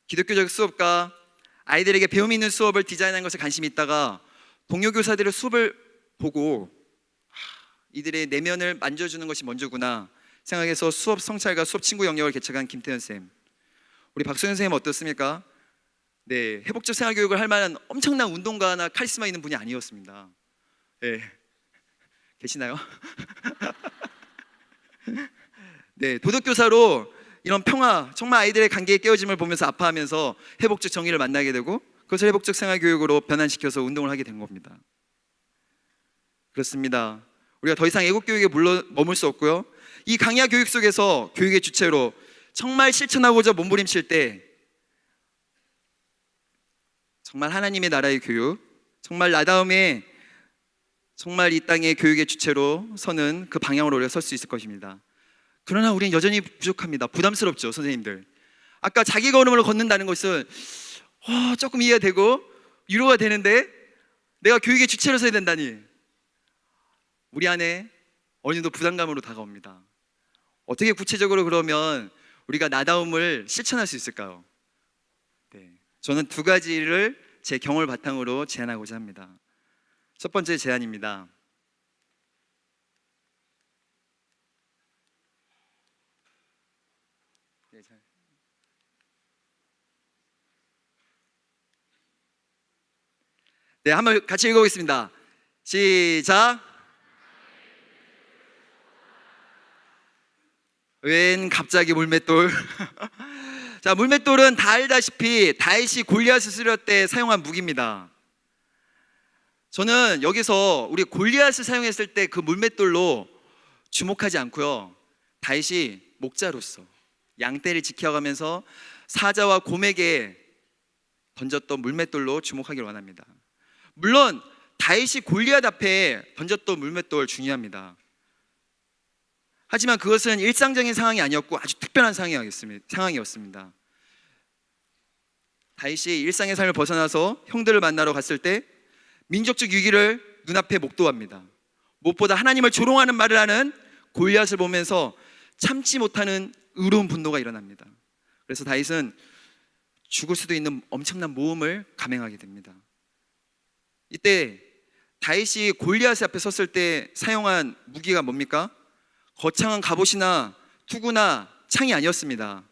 기독교적 수업과 아이들에게 배움 있는 수업을 디자인하는 것에 관심이 있다가 동료 교사들의 수업을 보고 이들의 내면을 만져주는 것이 먼저구나 생각해서 수업 성찰과 수업 친구 영역을 개척한 김태현 쌤, 우리 박소연 선생님 어떻습니까? 회복적 생활교육을 할 만한 엄청난 운동가나 카리스마 있는 분이 아니었습니다. 계시나요? 도덕교사로 이런 평화, 정말 아이들의 관계의 깨어짐을 보면서 아파하면서 회복적 정의를 만나게 되고 그것을 회복적 생활교육으로 변환시켜서 운동을 하게 된 겁니다. 그렇습니다. 우리가 더 이상 애국교육에 머물 수 없고요, 이 강야 교육 속에서 교육의 주체로 정말 실천하고자 몸부림칠 때 정말 하나님의 나라의 교육, 정말 나다움에 정말 이 땅의 교육의 주체로 서는 그 방향으로 우리가 설 수 있을 것입니다. 그러나 우리는 여전히 부족합니다. 부담스럽죠, 선생님들. 아까 자기 걸음으로 걷는다는 것은 조금 이해가 되고 위로가 되는데 내가 교육의 주체로 서야 된다니 우리 안에 어느 정도 부담감으로 다가옵니다. 어떻게 구체적으로 그러면 우리가 나다움을 실천할 수 있을까요? 네, 저는 두 가지를 제 경험을 바탕으로 제안하고자 합니다. 첫 번째 제안입니다. 네, 한번 같이 읽어보겠습니다. 시작. 웬 갑자기 물맷돌. 자, 물맷돌은 다 알다시피 다윗이 골리앗을 쓰려 때 사용한 무기입니다. 저는 여기서 우리 골리앗을 사용했을 때 그 물맷돌로 주목하지 않고요, 다윗이 목자로서 양떼를 지켜가면서 사자와 곰에게 던졌던 물맷돌로 주목하기를 원합니다. 물론 다윗이 골리앗 앞에 던졌던 물맷돌 중요합니다. 하지만 그것은 일상적인 상황이 아니었고 아주 특별한 상황이었습니다. 다윗이 일상의 삶을 벗어나서 형들을 만나러 갔을 때 민족적 위기를 눈앞에 목도합니다. 무엇보다 하나님을 조롱하는 말을 하는 골리앗을 보면서 참지 못하는 의로운 분노가 일어납니다. 그래서 다윗은 죽을 수도 있는 엄청난 모험을 감행하게 됩니다. 이때 다윗이 골리앗 앞에 섰을 때 사용한 무기가 뭡니까? 거창한 갑옷이나 투구나 창이 아니었습니다.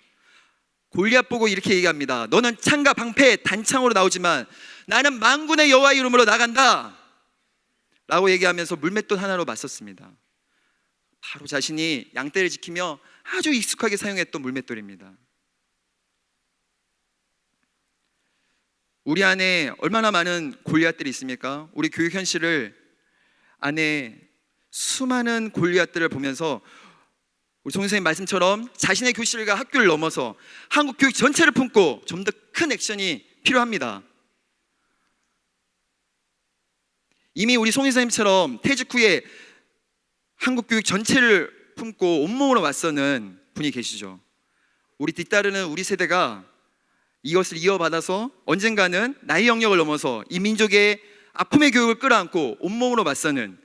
골리앗 보고 이렇게 얘기합니다. 너는 창과 방패 단창으로 나오지만 나는 만군의 여호와 이름으로 나간다 라고 얘기하면서 물맷돌 하나로 맞섰습니다. 바로 자신이 양떼를 지키며 아주 익숙하게 사용했던 물맷돌입니다. 우리 안에 얼마나 많은 골리앗들이 있습니까? 우리 교육 현실을 안에 수많은 골리앗들을 보면서 우리 송 선생님 말씀처럼 자신의 교실과 학교를 넘어서 한국 교육 전체를 품고 좀 더 큰 액션이 필요합니다. 이미 우리 송 선생님처럼 퇴직 후에 한국 교육 전체를 품고 온몸으로 맞서는 분이 계시죠. 우리 뒤따르는 우리 세대가 이것을 이어받아서 언젠가는 나의 영역을 넘어서 이 민족의 아픔의 교육을 끌어안고 온몸으로 맞서는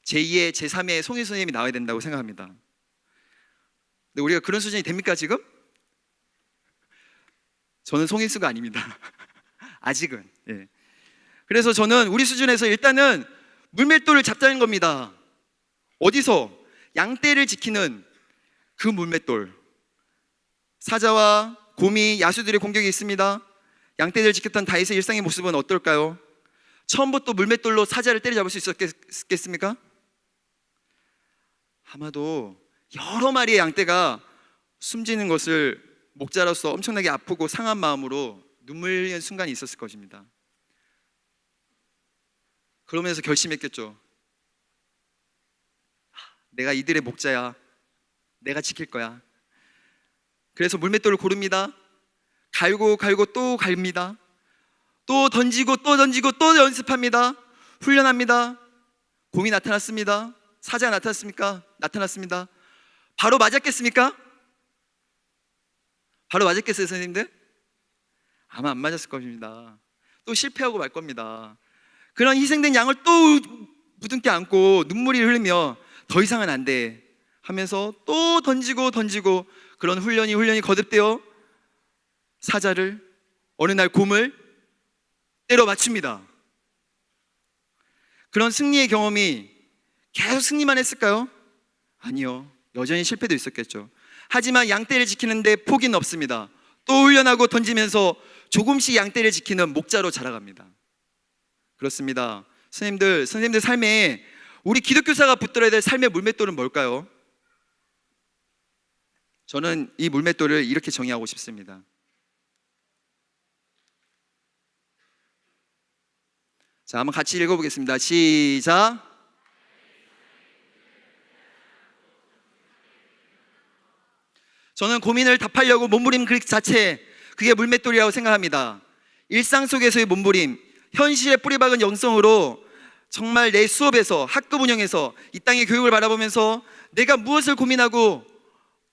제2의 제3의 송일 선생님이 나와야 된다고 생각합니다. 근데 우리가 그런 수준이 됩니까 지금? 저는 송일수가 아닙니다. 아직은. 예. 그래서 저는 우리 수준에서 일단은 물맷돌을 잡자는 겁니다. 어디서? 양떼를 지키는 그 물맷돌. 사자와 곰이 야수들의 공격이 있습니다. 양떼를 지켰던 다윗의 일상의 모습은 어떨까요? 처음부터 물맷돌로 사자를 때려잡을 수 있었겠습니까? 아마도 여러 마리의 양떼가 숨지는 것을 목자로서 엄청나게 아프고 상한 마음으로 눈물 흘리는 순간이 있었을 것입니다. 그러면서 결심했겠죠. 내가 이들의 목자야. 내가 지킬 거야. 그래서 물맷돌을 고릅니다. 갈고 또 갈입니다. 또 던지고 또 연습합니다. 훈련합니다. 곰이 나타났습니다. 사자가 나타났습니까? 나타났습니다. 바로 맞았겠습니까? 바로 맞았겠어요, 선생님들? 아마 안 맞았을 겁니다. 또 실패하고 말 겁니다. 그런 희생된 양을 또 부둥켜 안고 눈물이 흐르며 더 이상은 안 돼 하면서 또 던지고 그런 훈련이 거듭되어 사자를, 어느 날 곰을 때려 맞춥니다. 그런 승리의 경험이 계속 승리만 했을까요? 아니요. 여전히 실패도 있었겠죠. 하지만 양떼를 지키는데 포기는 없습니다. 또 훈련하고 던지면서 조금씩 양떼를 지키는 목자로 자라갑니다. 그렇습니다. 선생님들 삶에 우리 기독교사가 붙들어야 될 삶의 물맷돌은 뭘까요? 저는 이 물맷돌을 이렇게 정의하고 싶습니다. 자, 한번 같이 읽어보겠습니다. 시작. 저는 고민을 답하려고 몸부림 그 자체, 그게 물맷돌이라고 생각합니다. 일상 속에서의 몸부림, 현실에 뿌리박은 영성으로 정말 내 수업에서, 학급 운영에서, 이 땅의 교육을 바라보면서 내가 무엇을 고민하고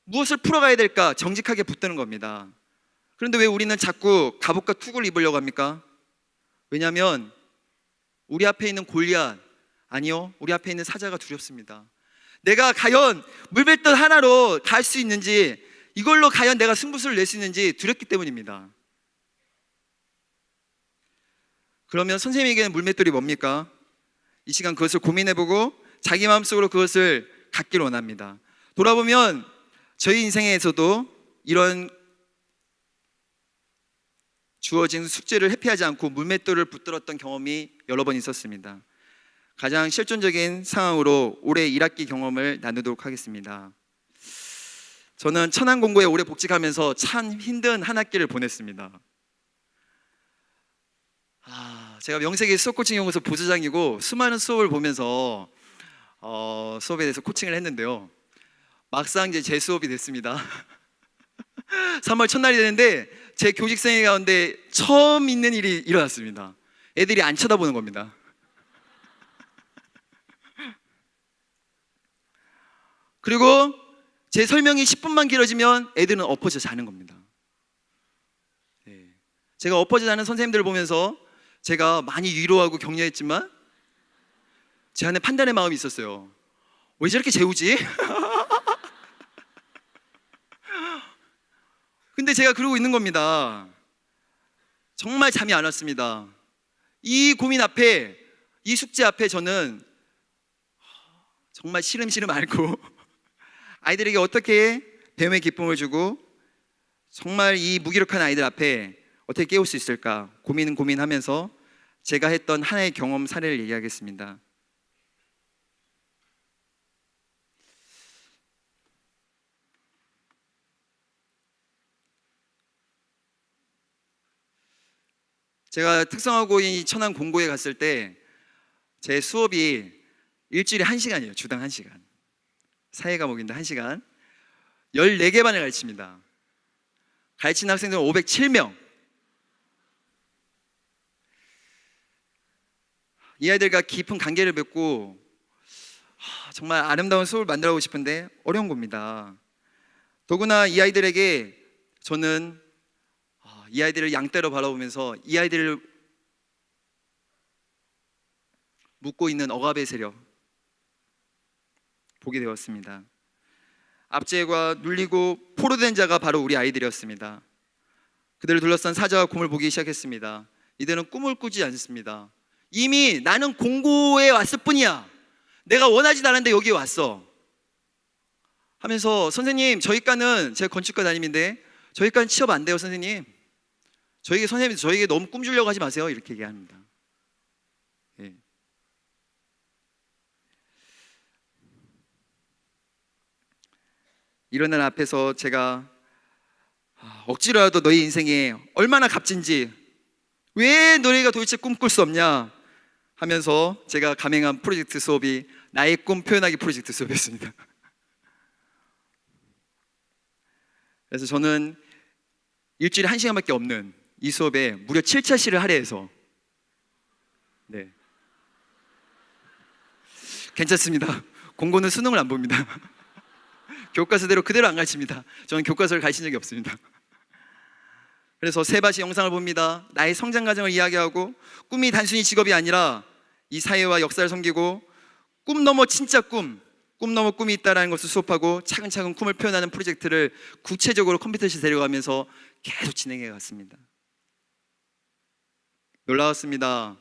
무엇을 풀어가야 될까 정직하게 붙드는 겁니다. 그런데 왜 우리는 자꾸 갑옷과 투구를 입으려고 합니까? 왜냐하면 우리 앞에 있는 골리앗, 아니요, 우리 앞에 있는 사자가 두렵습니다. 내가 과연 물맷돌 하나로 갈 수 있는지, 이걸로 과연 내가 승부수를 낼 수 있는지 두렵기 때문입니다. 그러면 선생님에게는 물맷돌이 뭡니까? 이 시간 그것을 고민해보고 자기 마음속으로 그것을 갖길 원합니다. 돌아보면 저희 인생에서도 이런 주어진 숙제를 회피하지 않고 물맷돌을 붙들었던 경험이 여러 번 있었습니다. 가장 실존적인 상황으로 올해 1학기 경험을 나누도록 하겠습니다. 저는 천안공고에 오래 복직하면서 참 힘든 한 학기를 보냈습니다. 제가 명색이 수업코칭연구소 부소장이고 수많은 수업을 보면서 수업에 대해서 코칭을 했는데요. 막상 이제 제 수업이 됐습니다. 3월 첫날이 되는데 제 교직생회 가운데 처음 있는 일이 일어났습니다. 애들이 안 쳐다보는 겁니다. 그리고 제 설명이 10분만 길어지면 애들은 엎어져 자는 겁니다. 제가 엎어져 자는 선생님들을 보면서 제가 많이 위로하고 격려했지만 제 안에 판단의 마음이 있었어요. 왜 저렇게 재우지? 근데 제가 그러고 있는 겁니다. 정말 잠이 안 왔습니다. 이 고민 앞에, 이 숙제 앞에 저는 정말 시름시름 앓고 아이들에게 어떻게 배움의 기쁨을 주고 정말 이 무기력한 아이들 앞에 어떻게 깨울 수 있을까 고민하면서 제가 했던 하나의 경험 사례를 얘기하겠습니다. 제가 특성화고인 천안 공고에 갔을 때 제 수업이 일주일에 1시간이에요. 주당 1시간. 사회 과목인데 1시간. 14개 반을 가르칩니다. 가르치는 학생들은 507명. 이 아이들과 깊은 관계를 맺고 정말 아름다운 수업을 만들어가고 싶은데 어려운 겁니다. 더구나 이 아이들에게 저는 이 아이들을 양떼로 바라보면서 이 아이들을 묶고 있는 억압의 세력 보게 되었습니다. 압제와 눌리고 포로된 자가 바로 우리 아이들이었습니다. 그들을 둘러싼 사자와 곰을 보기 시작했습니다. 이들은 꿈을 꾸지 않습니다. 이미 나는 공고에 왔을 뿐이야. 내가 원하지도 않았는데 여기에 왔어 하면서 선생님, 저희과는, 제가 건축과 담임인데 저희과는 취업 안 돼요 선생님. 선생님 저에게 너무 꿈 주려고 하지 마세요 이렇게 얘기합니다. 이런 날 앞에서 제가 억지로라도 너희 인생에 얼마나 값진지, 왜 너희가 도대체 꿈꿀 수 없냐 하면서 제가 감행한 프로젝트 수업이 나의 꿈 표현하기 프로젝트 수업이었습니다. 그래서 저는 일주일에 1시간밖에 없는 이 수업에 무려 7차시를 할애해서 괜찮습니다. 공고는 수능을 안 봅니다. 교과서대로 그대로 안 가르칩니다. 저는 교과서를 가르친 적이 없습니다. 그래서 세바시 영상을 봅니다. 나의 성장 과정을 이야기하고 꿈이 단순히 직업이 아니라 이 사회와 역사를 섬기고 꿈 넘어 진짜 꿈 넘어 꿈이 있다는 것을 수업하고 차근차근 꿈을 표현하는 프로젝트를 구체적으로 컴퓨터실 데려가면서 계속 진행해 갔습니다. 놀라웠습니다.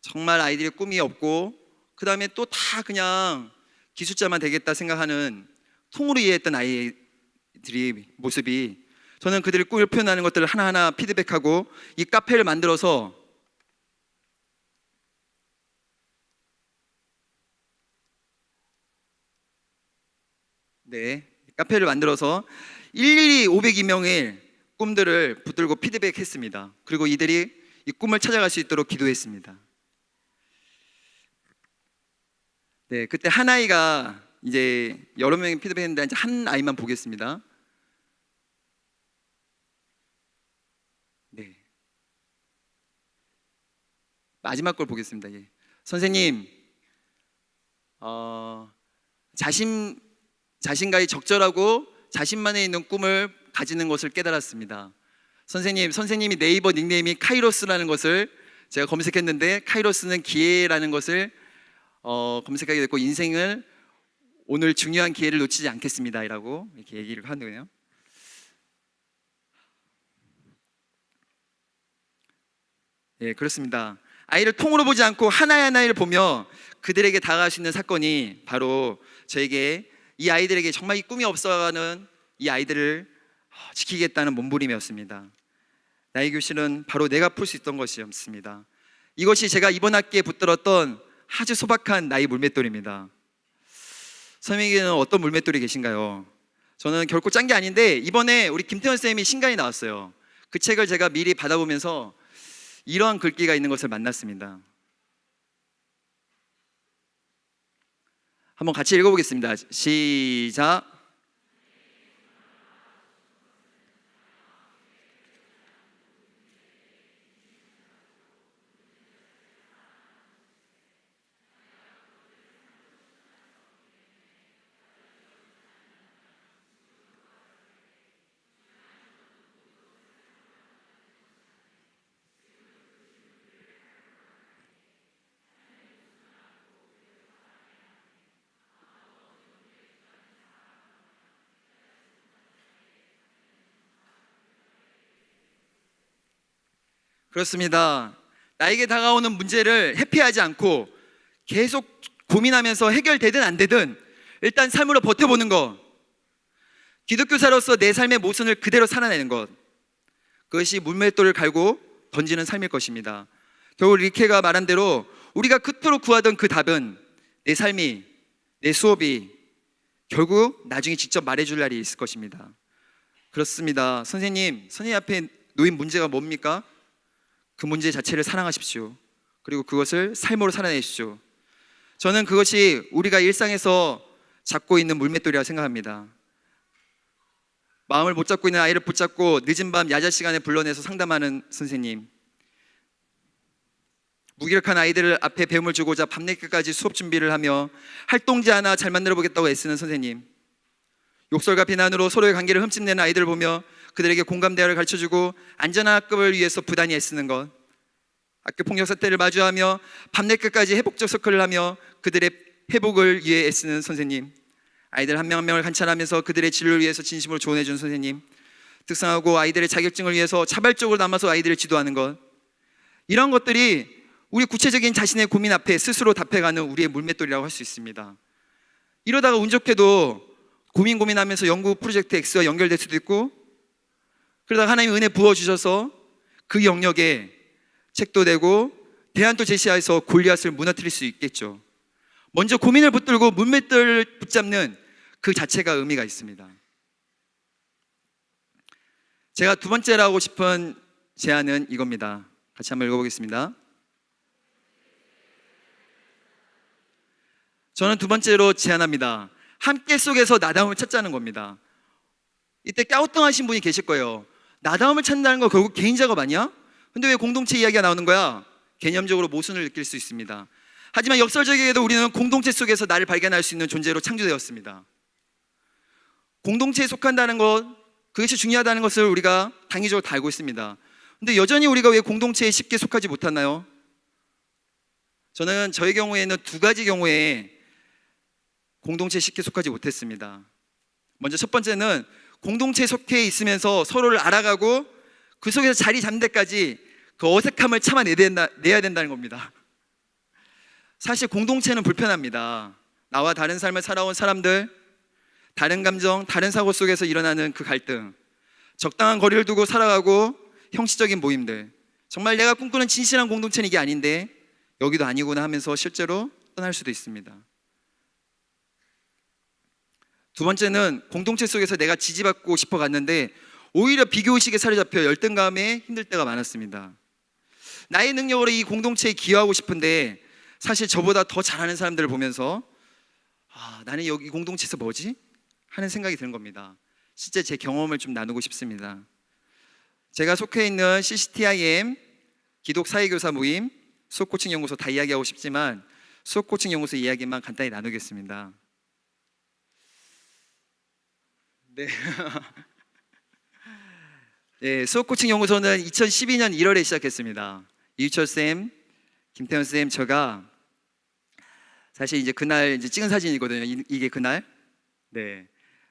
정말 아이들이 꿈이 없고 그 다음에 또 다 그냥 기술자만 되겠다 생각하는 통으로 이해했던 아이들의 모습이, 저는 그들의 꿈을 표현하는 것들을 하나하나 피드백하고 이 카페를 만들어서 카페를 만들어서 일일이 502명의 꿈들을 붙들고 피드백했습니다. 그리고 이들이 이 꿈을 찾아갈 수 있도록 기도했습니다. 네, 그때 한 아이가 이제 여러 명이 피드백했는데 이제 한 아이만 보겠습니다. 네, 마지막 걸 보겠습니다. 예. 선생님, 자신과의 적절하고 자신만에 있는 꿈을 가지는 것을 깨달았습니다. 선생님이 네이버 닉네임이 카이로스라는 것을 제가 검색했는데, 카이로스는 기회라는 것을 검색하게 됐고, 인생을 오늘 중요한 기회를 놓치지 않겠습니다 라고 이렇게 얘기를 하네요. 예, 그렇습니다. 아이를 통으로 보지 않고 하나하나를 보며 그들에게 다가갈 수 있는 사건이 바로 저에게, 이 아이들에게 정말 이 꿈이 없어가는 이 아이들을 지키겠다는 몸부림이었습니다. 나의 교실은 바로 내가 풀 수 있던 것이었습니다. 이것이 제가 이번 학기에 붙들었던 아주 소박한 나의 물맷돌입니다. 선생님에게는 어떤 물맷돌이 계신가요? 저는 결코 짠 게 아닌데, 이번에 우리 김태현 쌤이 신간이 나왔어요. 그 책을 제가 미리 받아보면서 이러한 글귀가 있는 것을 만났습니다. 한번 같이 읽어보겠습니다. 시작. 그렇습니다. 나에게 다가오는 문제를 회피하지 않고 계속 고민하면서 해결되든 안 되든 일단 삶으로 버텨보는 것, 기독교사로서 내 삶의 모순을 그대로 살아내는 것, 그것이 물맷돌을 갈고 던지는 삶일 것입니다. 결국 리케가 말한 대로 우리가 그토록 구하던 그 답은 내 삶이, 내 수업이 결국 나중에 직접 말해줄 날이 있을 것입니다. 그렇습니다. 선생님 앞에 놓인 문제가 뭡니까? 그 문제 자체를 사랑하십시오. 그리고 그것을 삶으로 살아내십시오. 저는 그것이 우리가 일상에서 잡고 있는 물맷돌이라고 생각합니다. 마음을 못 잡고 있는 아이를 붙잡고 늦은 밤 야자 시간에 불러내서 상담하는 선생님, 무기력한 아이들 앞에 배움을 주고자 밤늦게까지 수업 준비를 하며 활동지 하나 잘 만들어 보겠다고 애쓰는 선생님, 욕설과 비난으로 서로의 관계를 흠집내는 아이들을 보며 그들에게 공감 대화를 가르쳐주고 안전한 학급을 위해서 부단히 애쓰는 것, 학교 폭력 사태를 마주하며 밤늦게까지 회복적 서클을 하며 그들의 회복을 위해 애쓰는 선생님, 아이들 한 명 한 명을 관찰하면서 그들의 진로를 위해서 진심으로 조언해준 선생님, 특성하고 아이들의 자격증을 위해서 자발적으로 남아서 아이들을 지도하는 것, 이런 것들이 우리 구체적인 자신의 고민 앞에 스스로 답해가는 우리의 물맷돌이라고 할 수 있습니다. 이러다가 운 좋게도 고민하면서 연구 프로젝트 X와 연결될 수도 있고, 그러다가 하나님의 은혜 부어주셔서 그 영역에 책도 내고 대안도 제시해서 골리앗을 무너뜨릴 수 있겠죠. 먼저 고민을 붙들고 물맷돌을 붙잡는 그 자체가 의미가 있습니다. 제가 두 번째로 하고 싶은 제안은 이겁니다. 같이 한번 읽어보겠습니다. 저는 두 번째로 제안합니다. 함께 속에서 나다움을 찾자는 겁니다. 이때 갸우뚱하신 분이 계실 거예요. 나다움을 찾는다는 거 결국 개인 작업 아니야? 근데 왜 공동체 이야기가 나오는 거야? 개념적으로 모순을 느낄 수 있습니다. 하지만 역설적이게도 우리는 공동체 속에서 나를 발견할 수 있는 존재로 창조되었습니다. 공동체에 속한다는 것, 그것이 중요하다는 것을 우리가 당위적으로 다 알고 있습니다. 근데 여전히 우리가 왜 공동체에 쉽게 속하지 못하나요? 저는 저의 경우에는 두 가지 경우에 공동체에 쉽게 속하지 못했습니다. 먼저 첫 번째는 공동체에 속해 있으면서 서로를 알아가고 그 속에서 자리 잡는 데까지 그 어색함을 참아내야 된다는 겁니다. 사실 공동체는 불편합니다. 나와 다른 삶을 살아온 사람들, 다른 감정, 다른 사고 속에서 일어나는 그 갈등, 적당한 거리를 두고 살아가고 형식적인 모임들, 정말 내가 꿈꾸는 진실한 공동체는 이게 아닌데 여기도 아니구나 하면서 실제로 떠날 수도 있습니다. 두 번째는 공동체 속에서 내가 지지받고 싶어 갔는데 오히려 비교의식에 사로잡혀 열등감에 힘들 때가 많았습니다. 나의 능력으로 이 공동체에 기여하고 싶은데 사실 저보다 더 잘하는 사람들을 보면서 나는 여기 공동체에서 뭐지? 하는 생각이 드는 겁니다. 실제 제 경험을 좀 나누고 싶습니다. 제가 속해 있는 CCTIM 기독 사회교사 모임 수업코칭 연구소 다 이야기하고 싶지만 수업코칭 연구소 이야기만 간단히 나누겠습니다. 네. 네, 수업코칭 연구소는 2012년 1월에 시작했습니다. 이유철 쌤, 김태현 쌤, 제가 사실 이제 그날 이제 찍은 사진이거든요. 이게 그날. 네.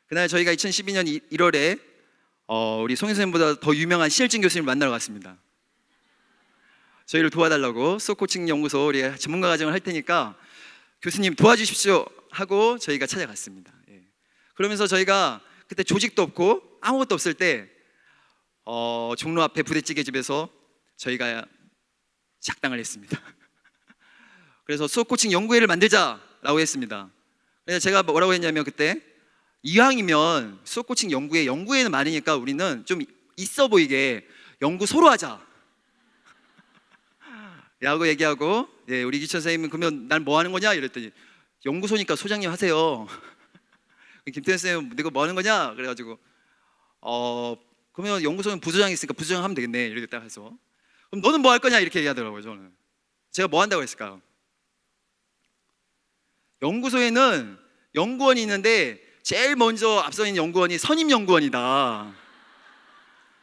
그날 저희가 2012년 1월에 우리 송인 선생님보다 더 유명한 신일진 교수님을 만나러 갔습니다. 저희를 도와달라고 수업코칭 연구소 우리 전문가 과정을 할 테니까 교수님 도와주십시오 하고 저희가 찾아갔습니다. 예. 그러면서 저희가 그때 조직도 없고 아무것도 없을 때 종로 앞에 부대찌개 집에서 저희가 작당을 했습니다. 그래서 수업코칭 연구회를 만들자라고 했습니다. 그래서 제가 뭐라고 했냐면 그때 이왕이면 수업코칭 연구회는 많으니까 우리는 좀 있어 보이게 연구소로 하자 라고 얘기하고, 예, 우리 이기천 선생님은 그러면 난 뭐 하는 거냐 이랬더니 연구소니까 소장님 하세요. 김태현 선생님은 내가 뭐 하는 거냐 그래가지고 그러면 연구소는 부소장이 있으니까 부소장 하면 되겠네 이렇게 딱 해서 그럼 너는 뭐 할 거냐 이렇게 얘기하더라고요. 저는 제가 뭐 한다고 했을까요? 연구소에는 연구원이 있는데 제일 먼저 앞서 있는 연구원이 선임연구원이다.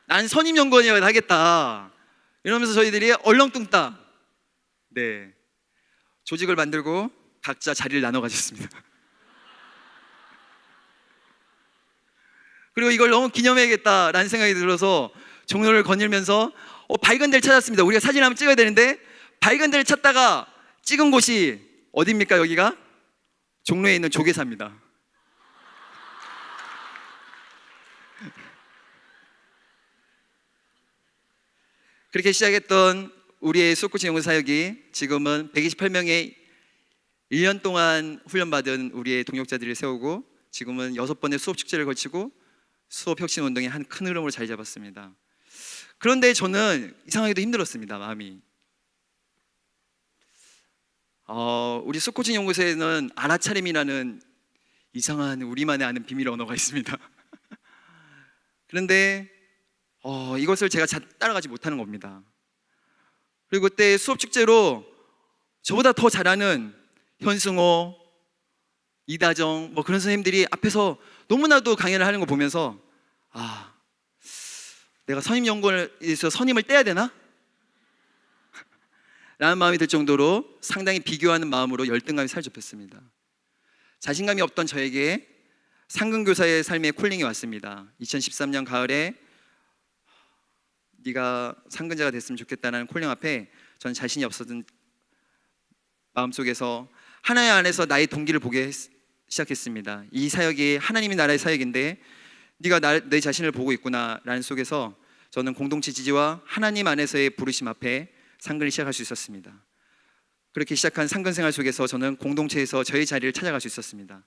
난 선임연구원이라고 하겠다 이러면서 저희들이 얼렁뚱땅 네, 조직을 만들고 각자 자리를 나눠 가졌습니다. 그리고 이걸 너무 기념해야겠다라는 생각이 들어서 종로를 거닐면서 밝은 데를 찾았습니다. 우리가 사진 한번 찍어야 되는데 밝은 데를 찾다가 찍은 곳이 어디입니까? 여기가 종로에 있는 조계사입니다. 그렇게 시작했던 우리의 수업코칭 연구 사역이 지금은 128명의 1년 동안 훈련받은 우리의 동역자들을 세우고 지금은 6번의 수업 축제를 거치고 수업 혁신 운동의 한 큰 흐름으로 자리 잡았습니다. 그런데 저는 이상하게도 힘들었습니다. 마음이. 우리 수업코칭 연구소에는 알아차림이라는 이상한 우리만의 아는 비밀 언어가 있습니다. 그런데 이것을 제가 따라가지 못하는 겁니다. 그리고 그때 수업 축제로 저보다 더 잘하는 현승호, 이다정 뭐 그런 선생님들이 앞에서 너무나도 강연을 하는 거 보면서 내가 선임연구원에서 선임을 떼야 되나? 라는 마음이 들 정도로 상당히 비교하는 마음으로 열등감이 사로잡혔습니다. 자신감이 없던 저에게 상근교사의 삶의 콜링이 왔습니다. 2013년 가을에 네가 상근자가 됐으면 좋겠다는 콜링 앞에 저는 자신이 없었던 마음속에서 하나님 안에서 나의 동기를 보기 시작했습니다. 이 사역이 하나님의 나라의 사역인데 네가 내 자신을 보고 있구나 라는 속에서 저는 공동체 지지와 하나님 안에서의 부르심 앞에 상근을 시작할 수 있었습니다. 그렇게 시작한 상근 생활 속에서 저는 공동체에서 저의 자리를 찾아갈 수 있었습니다.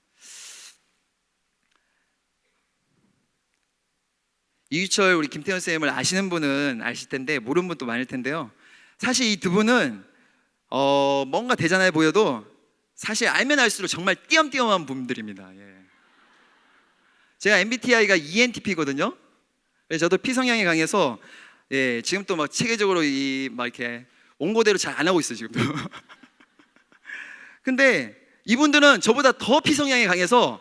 이유철 우리 김태현 쌤을 아시는 분은 아실 텐데 모르는 분도 많을 텐데요. 사실 이 두 분은 뭔가 대단해 보여도 사실 알면 알수록 정말 띄엄띄엄한 분들입니다. 예. 제가 MBTI가 ENTP거든요. 그래서 저도 P 성향이 강해서 지금 또 막 체계적으로 막 이렇게 원고대로 잘 안 하고 있어요 지금도. 근데 이분들은 저보다 더 P 성향이 강해서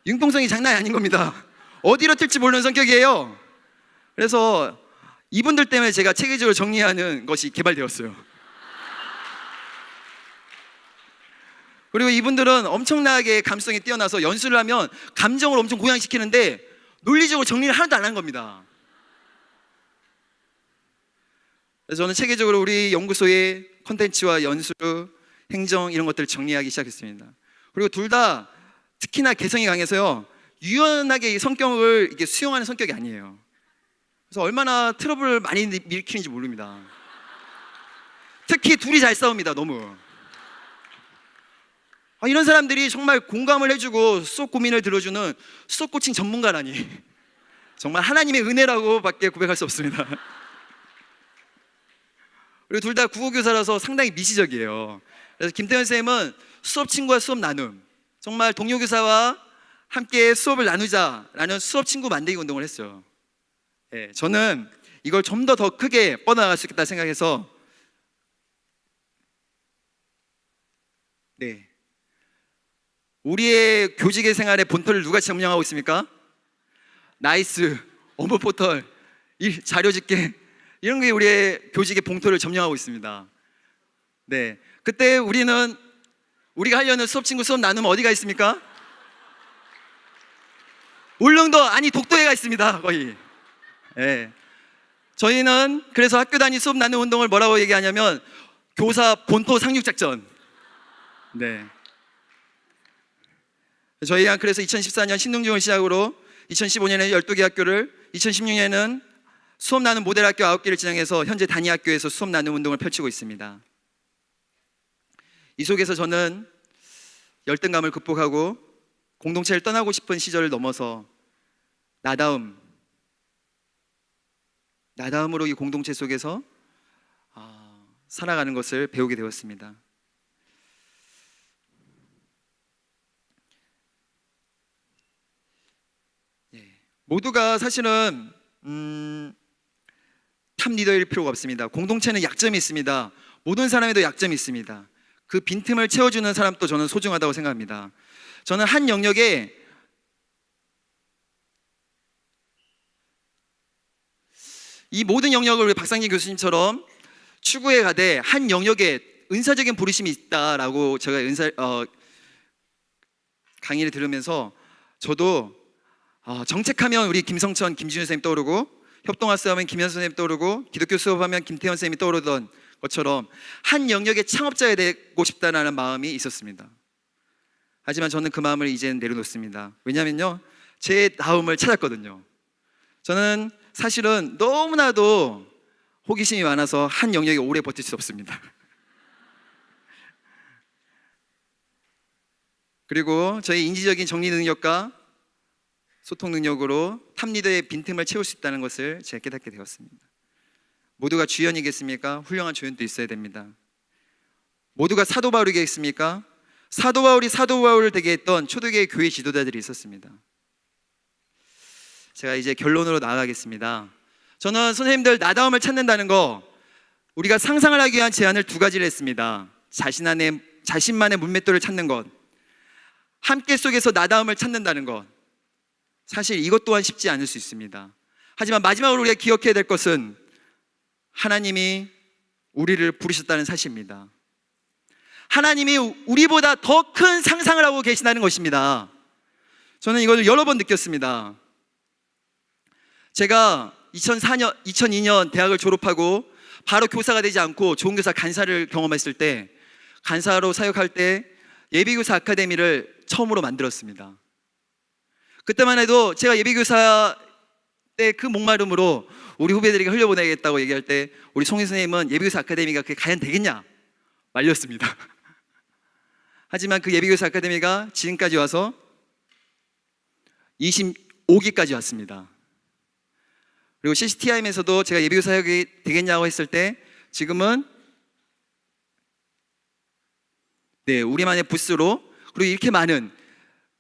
융통성이 장난이 아닌 겁니다. 어디로 튈지 모르는 성격이에요. 그래서 이분들 때문에 제가 체계적으로 정리하는 것이 개발되었어요. 그리고 이분들은 엄청나게 감성이 뛰어나서 연수를 하면 감정을 엄청 고양시키는데 논리적으로 정리를 하나도 안 한 겁니다. 그래서 저는 체계적으로 우리 연구소의 콘텐츠와 연수, 행정 이런 것들을 정리하기 시작했습니다. 그리고 둘 다 특히나 개성이 강해서요 유연하게 이 성격을 이렇게 수용하는 성격이 아니에요. 그래서 얼마나 트러블을 많이 일으키는지 모릅니다. 특히 둘이 잘 싸웁니다. 너무. 이런 사람들이 정말 공감을 해주고 수업 고민을 들어주는 수업 코칭 전문가라니 정말 하나님의 은혜라고밖에 고백할 수 없습니다. 그리고 둘 다 국어교사라서 상당히 미시적이에요. 그래서 김태현 쌤은 수업 친구와 수업 나눔, 정말 동료 교사와 함께 수업을 나누자라는 수업 친구 만들기 운동을 했어요. 예, 저는 이걸 좀 더 크게 뻗어나갈 수 있겠다 생각해서 네, 우리의 교직의 생활의 본토를 누가 점령하고 있습니까? 나이스, 업무 포털, 자료 집계 이런 게 우리의 교직의 봉토를 점령하고 있습니다. 네, 그때 우리가 하려는 수업 친구 수업 나누면 어디가 있습니까? 울릉도 아니 독도에가 있습니다. 거의. 네. 저희는 그래서 학교 단위 수업 나눔 운동을 뭐라고 얘기하냐면 교사 본토 상륙 작전. 네. 저희가 그래서 2014년 신릉중을 시작으로 2015년에 12개 학교를, 2016년에는 수업 나눔 모델 학교 9개를 진행해서 현재 단위 학교에서 수업 나눔 운동을 펼치고 있습니다. 이 속에서 저는 열등감을 극복하고 공동체를 떠나고 싶은 시절을 넘어서 나다움으로 이 공동체 속에서 살아가는 것을 배우게 되었습니다. 모두가 사실은 탑 리더일 필요가 없습니다. 공동체는 약점이 있습니다. 모든 사람에도 약점이 있습니다. 그 빈틈을 채워주는 사람도 저는 소중하다고 생각합니다. 저는 한 영역에 이 모든 영역을 우리 박상진 교수님처럼 추구해 가되 한 영역에 은사적인 부르심이 있다라고 제가 강의를 들으면서 저도 정책하면 우리 김성천, 김준현 선생님 떠오르고, 협동학습 하면 김현수 선생님 떠오르고, 기독교 수업하면 김태현 선생님이 떠오르던 것처럼 한 영역의 창업자가 되고 싶다는 마음이 있었습니다. 하지만 저는 그 마음을 이제는 내려놓습니다. 왜냐하면요, 제 다음을 찾았거든요. 저는 사실은 너무나도 호기심이 많아서 한 영역에 오래 버틸 수 없습니다. 그리고 저희 인지적인 정리 능력과 소통 능력으로 탑 리더의 빈틈을 채울 수 있다는 것을 제가 깨닫게 되었습니다. 모두가 주연이겠습니까? 훌륭한 조연도 있어야 됩니다. 모두가 사도 바울이겠습니까? 사도 바울이 사도 바울을 되게 했던 초대교회 교회 지도자들이 있었습니다. 제가 이제 결론으로 나아가겠습니다. 저는 선생님들 나다움을 찾는다는 거, 우리가 상상을 하기 위한 제안을 두 가지를 했습니다. 자신만의 문맷돌을 찾는 것, 함께 속에서 나다움을 찾는다는 것. 사실 이것 또한 쉽지 않을 수 있습니다. 하지만 마지막으로 우리가 기억해야 될 것은 하나님이 우리를 부르셨다는 사실입니다. 하나님이 우리보다 더 큰 상상을 하고 계시다는 것입니다. 저는 이걸 여러 번 느꼈습니다. 제가 2002년 대학을 졸업하고 바로 교사가 되지 않고 좋은 교사 간사를 경험했을 때, 간사로 사역할 때 예비교사 아카데미를 처음으로 만들었습니다. 그때만 해도 제가 예비교사 때 그 목마름으로 우리 후배들에게 흘려보내겠다고 얘기할 때 우리 송희 선생님은 예비교사 아카데미가 그게 과연 되겠냐 말렸습니다. 하지만 그 예비교사 아카데미가 지금까지 와서 25기까지 왔습니다. 그리고 CCTIM에서도 제가 예비교사 사역이 되겠냐고 했을 때 지금은 우리만의 부스로, 그리고 이렇게 많은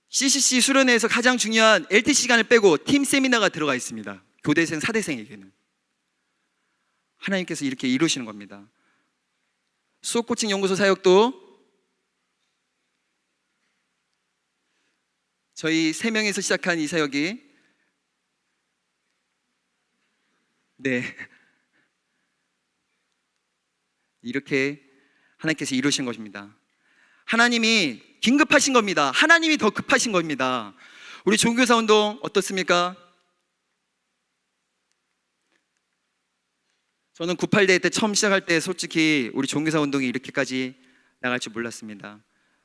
CCC 수련회에서 가장 중요한 LT 시간을 빼고 팀 세미나가 들어가 있습니다. 교대생, 사대생에게는. 하나님께서 이렇게 이루시는 겁니다. 수업 코칭 연구소 사역도 저희 3명에서 시작한 이 사역이 이렇게 하나님께서 이루신 것입니다. 하나님이 긴급하신 겁니다. 하나님이 더 급하신 겁니다. 우리 종교사 운동 어떻습니까? 저는 9.8대 때 처음 시작할 때 솔직히 우리 종교사 운동이 이렇게까지 나갈 줄 몰랐습니다.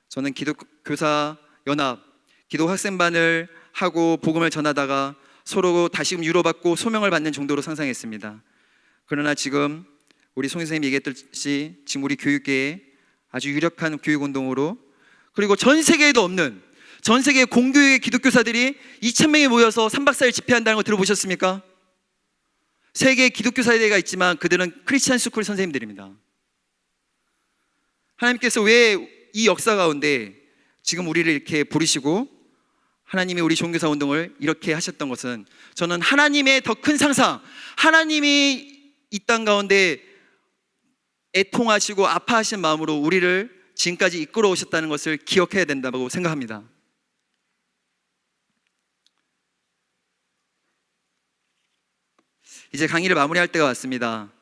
저는 기독교사 연합, 기독 학생반을 하고 복음을 전하다가 서로 다시금 유로받고 소명을 받는 정도로 상상했습니다. 그러나 지금 우리 송 선생님이 얘기했듯이 지금 우리 교육계에 아주 유력한 교육운동으로 그리고 전 세계에도 없는, 전 세계 공교육의 기독교사들이 2,000명이 모여서 3박 4일 집회한다는 거 들어보셨습니까? 세계 기독교사회가 있지만 그들은 크리스찬 스쿨 선생님들입니다. 하나님께서 왜 이 역사 가운데 지금 우리를 이렇게 부르시고 하나님이 우리 종교사 운동을 이렇게 하셨던 것은, 저는 하나님의 더 큰 상상, 하나님이 이 땅 가운데 애통하시고 아파하신 마음으로 우리를 지금까지 이끌어 오셨다는 것을 기억해야 된다고 생각합니다. 이제 강의를 마무리할 때가 왔습니다.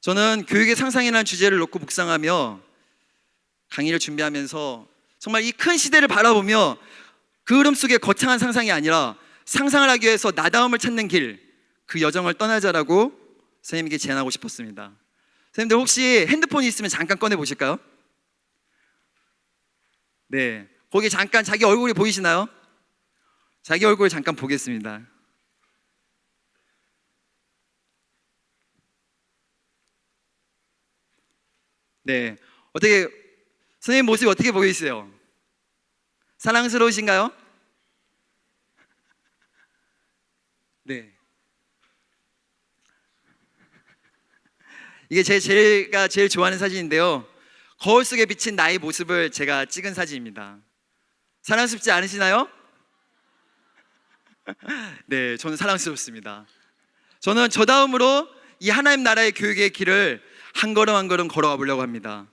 저는 교육의 상상이라는 주제를 놓고 묵상하며 강의를 준비하면서 정말 이 큰 시대를 바라보며 그 흐름 속에 거창한 상상이 아니라 상상을 하기 위해서 나다움을 찾는 길, 그 여정을 떠나자라고 선생님에게 제안하고 싶었습니다. 선생님들 혹시 핸드폰이 있으면 잠깐 꺼내 보실까요? 네, 거기 잠깐 자기 얼굴이 보이시나요? 자기 얼굴 잠깐 보겠습니다. 네, 어떻게 선생님 모습이 어떻게 보이세요? 사랑스러우신가요? 네. 이게 제가 제일 좋아하는 사진인데요, 거울 속에 비친 나의 모습을 제가 찍은 사진입니다. 사랑스럽지 않으시나요? 네, 저는 사랑스럽습니다. 저는 저 다음으로 이 하나님 나라의 교육의 길을 한 걸음 한 걸음 걸어가 보려고 합니다.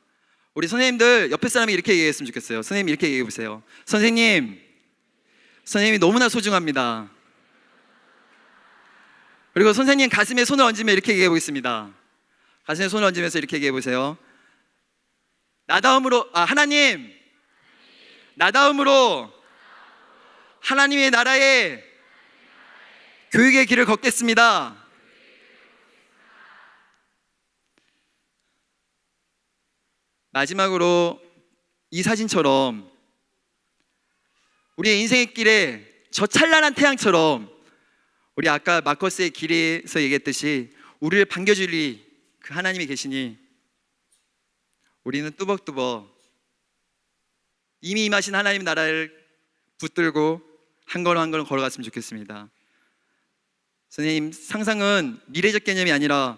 우리 선생님들 옆에 사람이 이렇게 얘기했으면 좋겠어요. 선생님 이렇게 얘기해 보세요. 선생님이 너무나 소중합니다. 그리고 선생님 가슴에 손을 얹으며 이렇게 얘기해 보겠습니다. 가슴에 손을 얹으면서 이렇게 얘기해 보세요. 하나님, 나다움으로 하나님의 나라의 교육의 길을 걷겠습니다. 마지막으로 이 사진처럼 우리의 인생의 길에 저 찬란한 태양처럼, 우리 아까 마커스의 길에서 얘기했듯이 우리를 반겨주리 그 하나님이 계시니 우리는 뚜벅뚜벅 이미 임하신 하나님 나라를 붙들고 한 걸음 한 걸음 걸어갔으면 좋겠습니다. 선생님, 상상은 미래적 개념이 아니라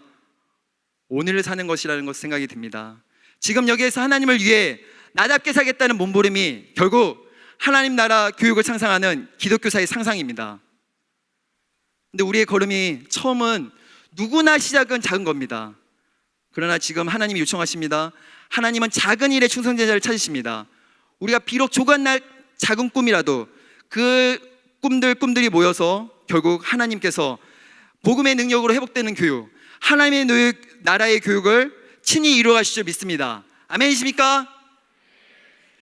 오늘을 사는 것이라는 것 생각이 듭니다. 지금 여기에서 하나님을 위해 나답게 살겠다는 몸부림이 결국 하나님 나라 교육을 상상하는 기독교사의 상상입니다. 근데 우리의 걸음이 처음은 누구나 시작은 작은 겁니다. 그러나 지금 하나님이 요청하십니다. 하나님은 작은 일에 충성제자를 찾으십니다. 우리가 비록 조각날 작은 꿈이라도 그 꿈들이 모여서 결국 하나님께서 복음의 능력으로 회복되는 교육, 하나님의 나라의 교육을 친히 이루어가실 줄 믿습니다. 아멘이십니까?